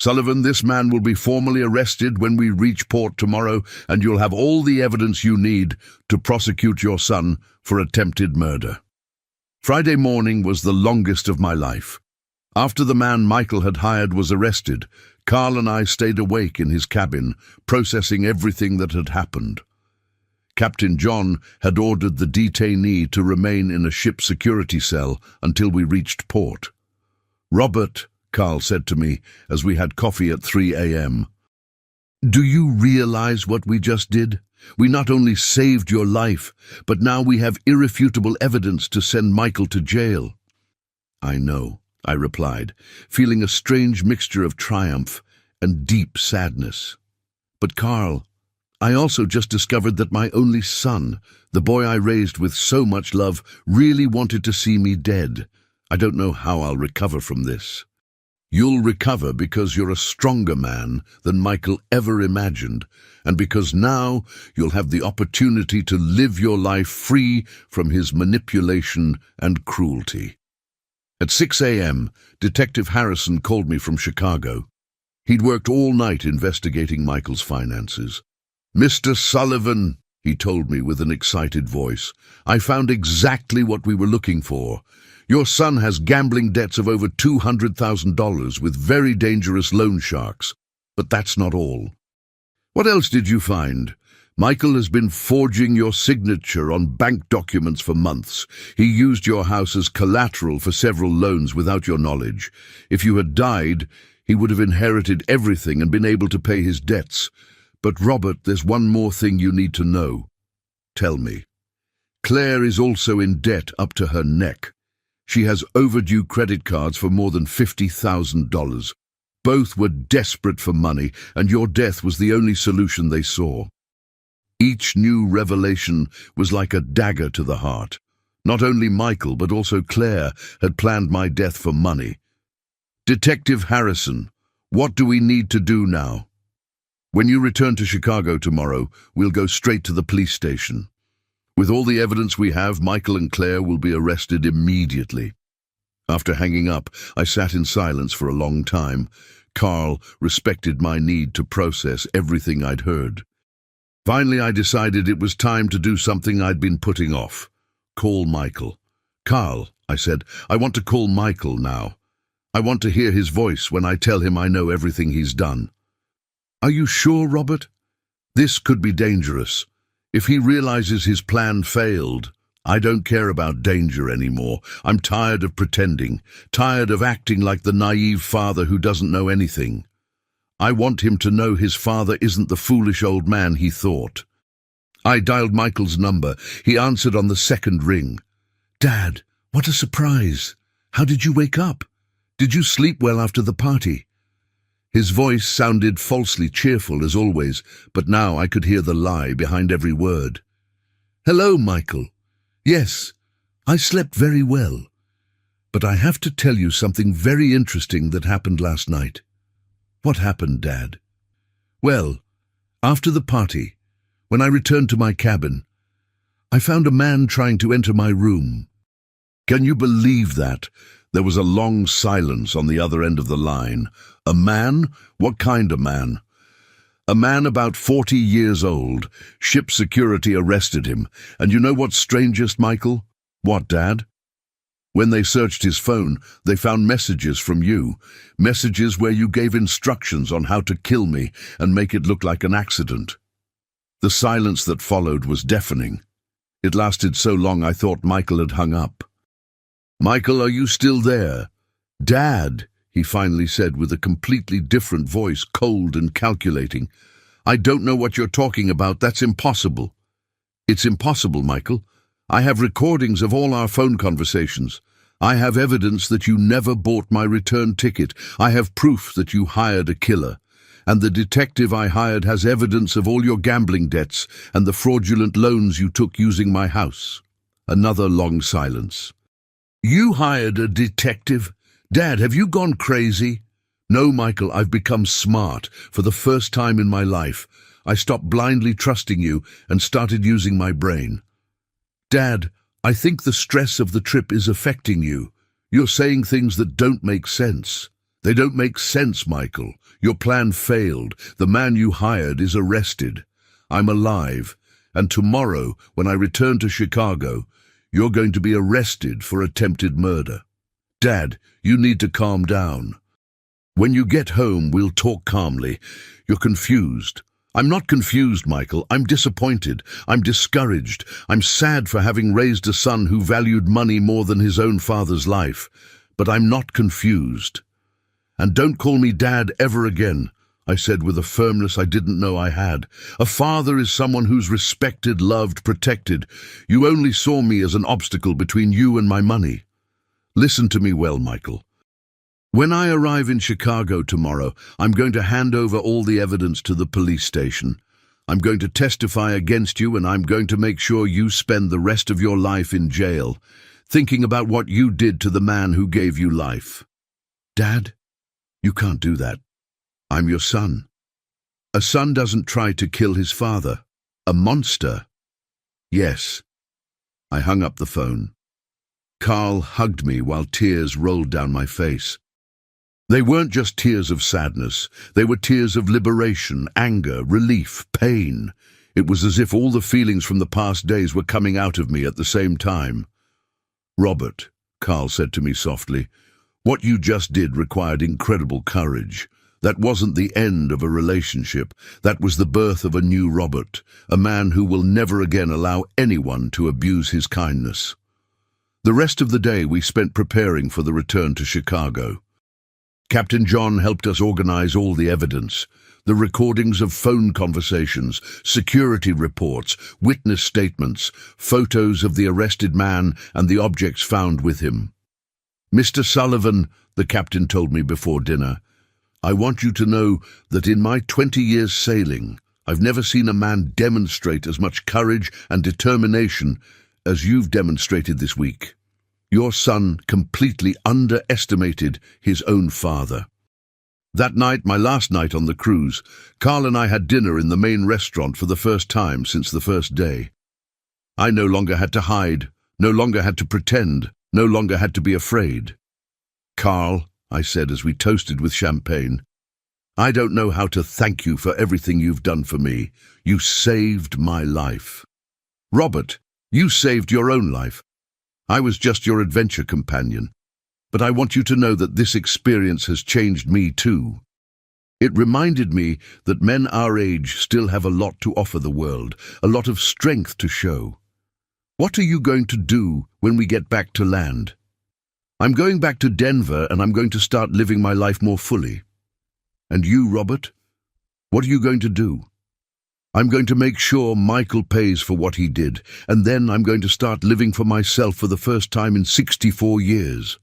Sullivan, this man will be formally arrested when we reach port tomorrow, and you'll have all the evidence you need to prosecute your son for attempted murder." Friday morning was the longest of my life. After the man Michael had hired was arrested, Carl and I stayed awake in his cabin, processing everything that had happened. Captain John had ordered the detainee to remain in a ship security cell until we reached port. "Robert," Carl said to me as we had coffee at 3 a.m., "do you realize what we just did? We not only saved your life, but now we have irrefutable evidence to send Michael to jail." "I know," I replied, feeling a strange mixture of triumph and deep sadness. "But Carl, I also just discovered that my only son, the boy I raised with so much love, really wanted to see me dead. I don't know how I'll recover from this." You'll recover because you're a stronger man than Michael ever imagined, and because now you'll have the opportunity to live your life free from his manipulation and cruelty. At 6 a.m., Detective Harrison called me from Chicago. He'd worked all night investigating Michael's finances. "Mr. Sullivan," he told me with an excited voice, "I found exactly what we were looking for. Your son has gambling debts of over $200,000 with very dangerous loan sharks. But that's not all. What else did you find? Michael has been forging your signature on bank documents for months. He used your house as collateral for several loans without your knowledge. If you had died, he would have inherited everything and been able to pay his debts. But Robert, there's one more thing you need to know." "Tell me." "Claire is also in debt up to her neck. She has overdue credit cards for more than $50,000. Both were desperate for money, and your death was the only solution they saw." Each new revelation was like a dagger to the heart. Not only Michael, but also Claire had planned my death for money. "Detective Harrison, what do we need to do now?" "When you return to Chicago tomorrow, we'll go straight to the police station. With all the evidence we have, Michael and Claire will be arrested immediately." After hanging up, I sat in silence for a long time. Carl respected my need to process everything I'd heard. Finally, I decided it was time to do something I'd been putting off. Call Michael. "Carl," I said, "I want to call Michael now. I want to hear his voice when I tell him I know everything he's done." "Are you sure, Robert? This could be dangerous. If he realizes his plan failed..." "I don't care about danger anymore. I'm tired of pretending, tired of acting like the naive father who doesn't know anything. I want him to know his father isn't the foolish old man he thought." I dialed Michael's number. He answered on the second ring. "Dad, what a surprise. How did you wake up? Did you sleep well after the party?" His voice sounded falsely cheerful as always, but now I could hear the lie behind every word. "Hello, Michael. Yes, I slept very well. But I have to tell you something very interesting that happened last night." "What happened, Dad?" "Well, after the party, when I returned to my cabin, I found a man trying to enter my room." Can you believe that? There was a long silence on the other end of the line. "A man? What kind of man?" "A man about 40 years old. Ship security arrested him. And you know what's strangest, Michael?" "What, Dad?" "When they searched his phone, they found messages from you. Messages where you gave instructions on how to kill me and make it look like an accident." The silence that followed was deafening. It lasted so long I thought Michael had hung up. "Michael, are you still there?" "Dad," he finally said with a completely different voice, cold and calculating. "I don't know what you're talking about. That's impossible." "It's impossible, Michael. I have recordings of all our phone conversations. I have evidence that you never bought my return ticket. I have proof that you hired a killer. And the detective I hired has evidence of all your gambling debts and the fraudulent loans you took using my house." Another long silence. "You hired a detective? Dad, have you gone crazy?" "No, Michael, I've become smart for the first time in my life. I stopped blindly trusting you and started using my brain." "Dad, I think the stress of the trip is affecting you. You're saying things that don't make sense." "They don't make sense, Michael. Your plan failed. The man you hired is arrested. I'm alive. And tomorrow, when I return to Chicago, you're going to be arrested for attempted murder." "Dad, you need to calm down. When you get home, we'll talk calmly. You're confused." "I'm not confused, Michael. I'm disappointed. I'm discouraged. I'm sad for having raised a son who valued money more than his own father's life. But I'm not confused. And don't call me Dad ever again," I said with a firmness I didn't know I had. "A father is someone who's respected, loved, protected. You only saw me as an obstacle between you and my money. Listen to me well, Michael. When I arrive in Chicago tomorrow, I'm going to hand over all the evidence to the police station. I'm going to testify against you, and I'm going to make sure you spend the rest of your life in jail, thinking about what you did to the man who gave you life." "Dad?" You can't do that. I'm your son. A son doesn't try to kill his father. A monster. Yes. I hung up the phone. Carl hugged me while tears rolled down my face. They weren't just tears of sadness. They were tears of liberation, anger, relief, pain. It was as if all the feelings from the past days were coming out of me at the same time. "Robert," Carl said to me softly, "what you just did required incredible courage. That wasn't the end of a relationship. That was the birth of a new Robert, a man who will never again allow anyone to abuse his kindness." The rest of the day we spent preparing for the return to Chicago. Captain John helped us organize all the evidence, the recordings of phone conversations, security reports, witness statements, photos of the arrested man and the objects found with him. "Mr. Sullivan," the captain told me before dinner, "I want you to know that in my 20 years sailing, I've never seen a man demonstrate as much courage and determination as you've demonstrated this week. Your son completely underestimated his own father." That night, my last night on the cruise, Carl and I had dinner in the main restaurant for the first time since the first day. I no longer had to hide, no longer had to pretend, no longer had to be afraid. "Carl," I said as we toasted with champagne, "I don't know how to thank you for everything you've done for me. You saved my life." "Robert, you saved your own life. I was just your adventure companion. But I want you to know that this experience has changed me too. It reminded me that men our age still have a lot to offer the world, a lot of strength to show. What are you going to do when we get back to land?" "I'm going back to Denver and I'm going to start living my life more fully." "And you, Robert? What are you going to do?" "I'm going to make sure Michael pays for what he did, and then I'm going to start living for myself for the first time in 64 years.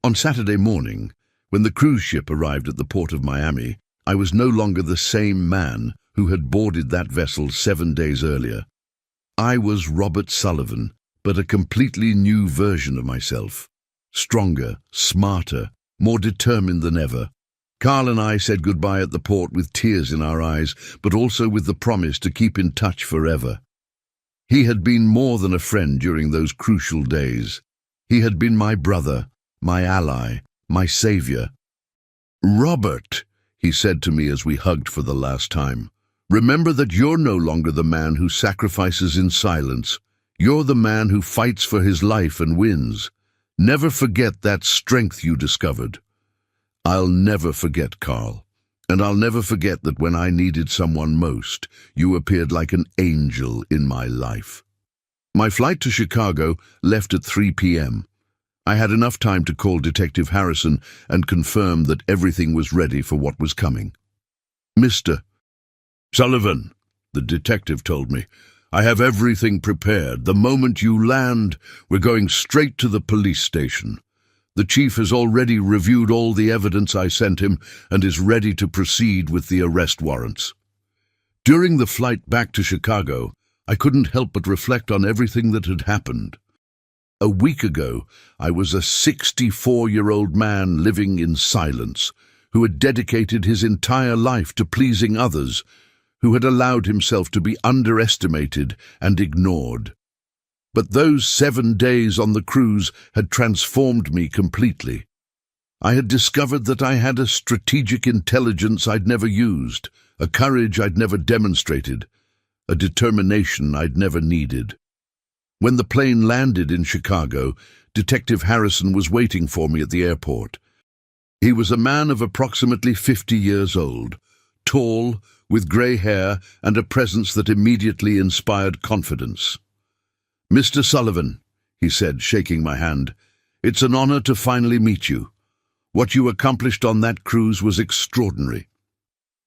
On Saturday morning, when the cruise ship arrived at the port of Miami, I was no longer the same man who had boarded that vessel 7 days earlier. I was Robert Sullivan, but a completely new version of myself. Stronger, smarter, more determined than ever. Carl and I said goodbye at the port with tears in our eyes, but also with the promise to keep in touch forever. He had been more than a friend during those crucial days. He had been my brother, my ally, my savior. "Robert," he said to me as we hugged for the last time, "remember that you're no longer the man who sacrifices in silence. You're the man who fights for his life and wins. Never forget that strength you discovered." I'll never forget, Carl, and I'll never forget that when I needed someone most, you appeared like an angel in my life. My flight to Chicago left at 3 p.m. I had enough time to call Detective Harrison and confirm that everything was ready for what was coming. "Mr. Sullivan," the detective told me, "I have everything prepared. The moment you land, we're going straight to the police station. The chief has already reviewed all the evidence I sent him and is ready to proceed with the arrest warrants." During the flight back to Chicago, I couldn't help but reflect on everything that had happened. A week ago, I was a 64-year-old man living in silence, who had dedicated his entire life to pleasing others, who had allowed himself to be underestimated and ignored. But those 7 days on the cruise had transformed me completely. I had discovered that I had a strategic intelligence I'd never used, a courage I'd never demonstrated, a determination I'd never needed. When the plane landed in Chicago, Detective Harrison was waiting for me at the airport. He was a man of approximately 50 years old, tall, with grey hair and a presence that immediately inspired confidence. "Mr. Sullivan," he said, shaking my hand, "it's an honor to finally meet you. What you accomplished on that cruise was extraordinary."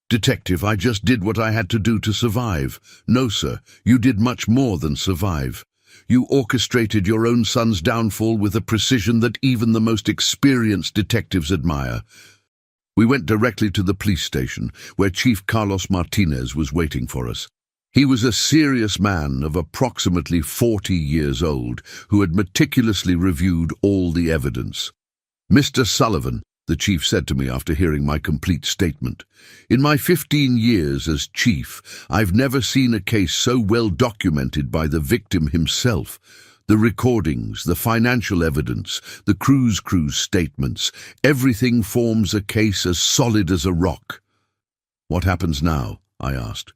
"Detective, I just did what I had to do to survive." "No, sir, you did much more than survive. You orchestrated your own son's downfall with a precision that even the most experienced detectives admire." We went directly to the police station, where Chief Carlos Martinez was waiting for us. He was a serious man of approximately 40 years old, who had meticulously reviewed all the evidence. "Mr. Sullivan, the chief said to me after hearing my complete statement. In my 15 years as chief, I've never seen a case so well documented by the victim himself. The recordings, the financial evidence, the cruise crew statements, everything forms a case as solid as a rock. What happens now? I asked.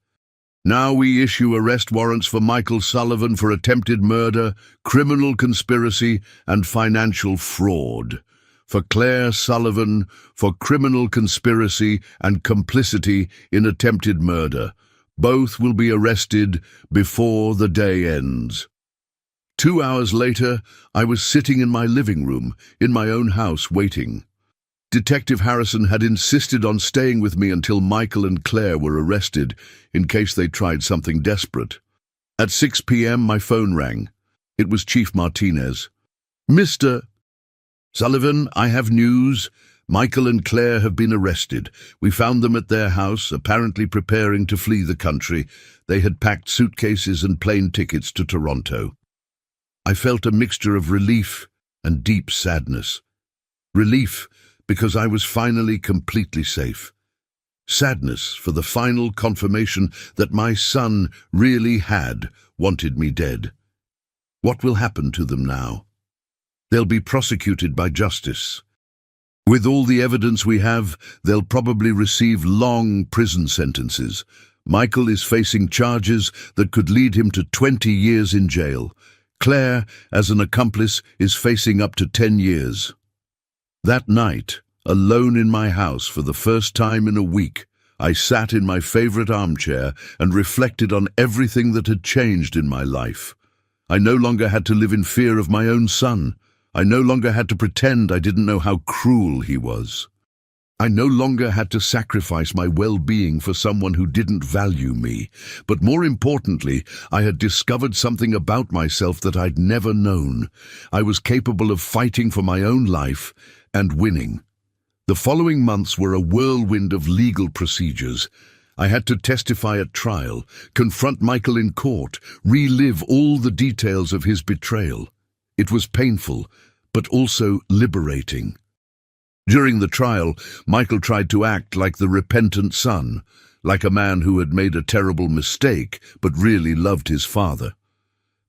Now we issue arrest warrants for Michael Sullivan for attempted murder, criminal conspiracy, and financial fraud. For Claire Sullivan for criminal conspiracy and complicity in attempted murder. Both will be arrested before the day ends. 2 hours later, I was sitting in my living room, in my own house, waiting. Detective Harrison had insisted on staying with me until Michael and Claire were arrested, in case they tried something desperate. At 6 p.m., my phone rang. It was Chief Martinez. Mr. Sullivan, I have news. Michael and Claire have been arrested. We found them at their house, apparently preparing to flee the country. They had packed suitcases and plane tickets to Toronto. I felt a mixture of relief and deep sadness. Relief, because I was finally completely safe. Sadness for the final confirmation that my son really had wanted me dead. What will happen to them now? They'll be prosecuted by justice. With all the evidence we have, they'll probably receive long prison sentences. Michael is facing charges that could lead him to 20 years in jail. Claire, as an accomplice, is facing up to 10 years. That night, alone in my house for the first time in a week, I sat in my favorite armchair and reflected on everything that had changed in my life. I no longer had to live in fear of my own son. I no longer had to pretend I didn't know how cruel he was. I no longer had to sacrifice my well-being for someone who didn't value me. But more importantly, I had discovered something about myself that I'd never known. I was capable of fighting for my own life and winning. The following months were a whirlwind of legal procedures. I had to testify at trial, confront Michael in court, relive all the details of his betrayal. It was painful, but also liberating. During the trial, Michael tried to act like the repentant son, like a man who had made a terrible mistake but really loved his father.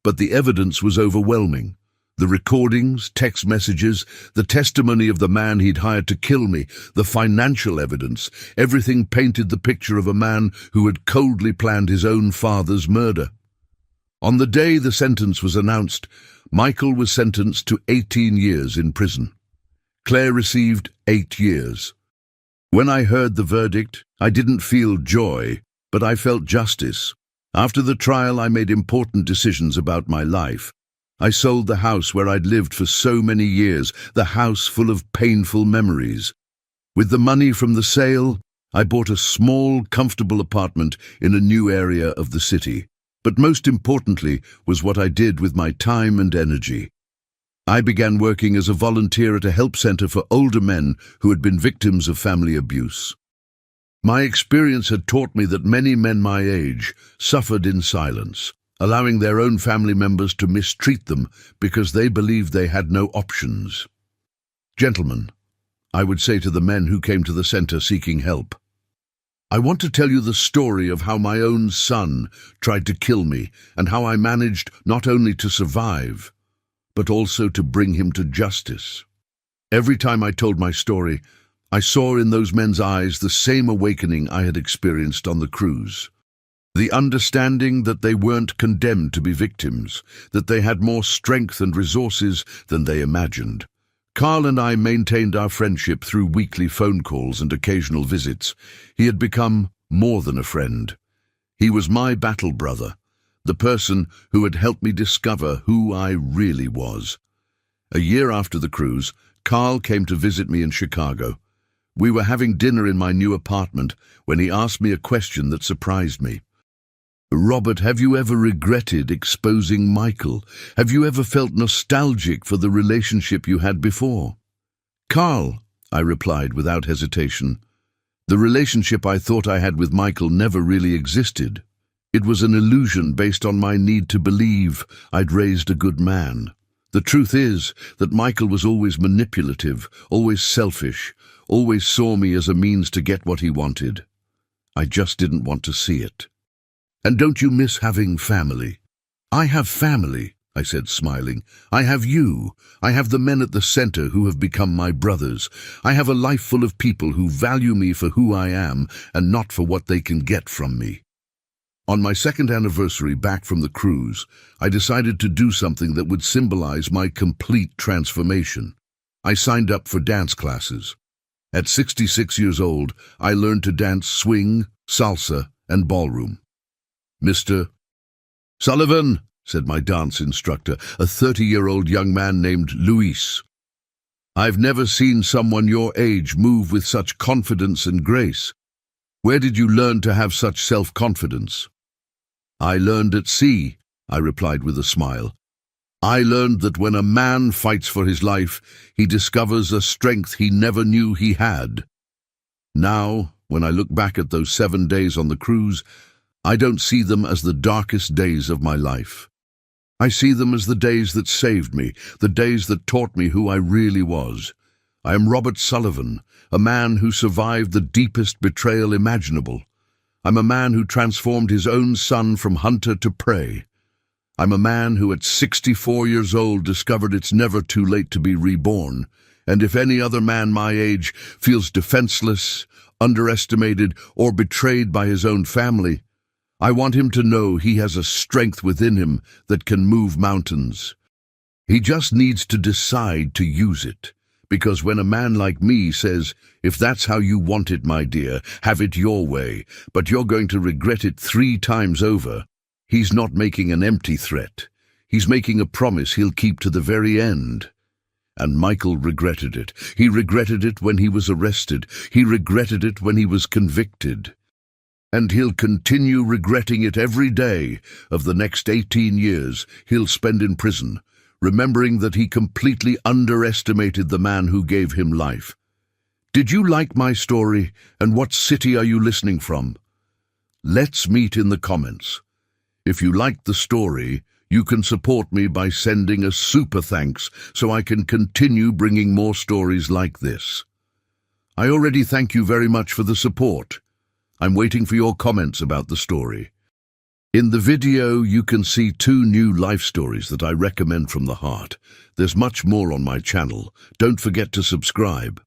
But the evidence was overwhelming. The recordings, text messages, the testimony of the man he'd hired to kill me, the financial evidence, everything painted the picture of a man who had coldly planned his own father's murder. On the day the sentence was announced, Michael was sentenced to 18 years in prison. Claire received 8 years. When I heard the verdict, I didn't feel joy, but I felt justice. After the trial, I made important decisions about my life. I sold the house where I'd lived for so many years, the house full of painful memories. With the money from the sale, I bought a small, comfortable apartment in a new area of the city. But most importantly was what I did with my time and energy. I began working as a volunteer at a help center for older men who had been victims of family abuse. My experience had taught me that many men my age suffered in silence, allowing their own family members to mistreat them because they believed they had no options. Gentlemen, I would say to the men who came to the center seeking help, I want to tell you the story of how my own son tried to kill me and how I managed not only to survive, but also to bring him to justice. Every time I told my story, I saw in those men's eyes the same awakening I had experienced on the cruise. The understanding that they weren't condemned to be victims, that they had more strength and resources than they imagined. Carl and I maintained our friendship through weekly phone calls and occasional visits. He had become more than a friend. He was my battle brother, the person who had helped me discover who I really was. A year after the cruise, Carl came to visit me in Chicago. We were having dinner in my new apartment when he asked me a question that surprised me. Robert, have you ever regretted exposing Michael? Have you ever felt nostalgic for the relationship you had before? Carl, I replied without hesitation, the relationship I thought I had with Michael never really existed. It was an illusion based on my need to believe I'd raised a good man. The truth is that Michael was always manipulative, always selfish, always saw me as a means to get what he wanted. I just didn't want to see it. And don't you miss having family? I have family, I said, smiling. I have you. I have the men at the center who have become my brothers. I have a life full of people who value me for who I am and not for what they can get from me. On my second anniversary back from the cruise, I decided to do something that would symbolize my complete transformation. I signed up for dance classes. At 66 years old, I learned to dance swing, salsa, and ballroom. "Mr. Sullivan," said my dance instructor, a 30-year-old young man named Luis. "I've never seen someone your age move with such confidence and grace. Where did you learn to have such self-confidence?" "I learned at sea," I replied with a smile. "I learned that when a man fights for his life, he discovers a strength he never knew he had." Now, when I look back at those 7 days on the cruise, I don't see them as the darkest days of my life. I see them as the days that saved me, the days that taught me who I really was. I am Robert Sullivan, a man who survived the deepest betrayal imaginable. I'm a man who transformed his own son from hunter to prey. I'm a man who at 64 years old discovered it's never too late to be reborn, and if any other man my age feels defenseless, underestimated, or betrayed by his own family, I want him to know he has a strength within him that can move mountains. He just needs to decide to use it. Because when a man like me says, "If that's how you want it, my dear, have it your way, but you're going to regret it 3 times over," he's not making an empty threat. He's making a promise he'll keep to the very end. And Michael regretted it. He regretted it when he was arrested. He regretted it when he was convicted. And he'll continue regretting it every day of the next 18 years he'll spend in prison, remembering that he completely underestimated the man who gave him life. Did you like my story, and what city are you listening from? Let's meet in the comments. If you liked the story, you can support me by sending a super thanks so I can continue bringing more stories like this. I already thank you very much for the support. I'm waiting for your comments about the story. In the video, you can see 2 new life stories that I recommend from the heart. There's much more on my channel. Don't forget to subscribe.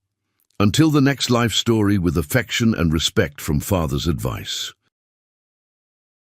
Until the next life story, with affection and respect from Father's advice.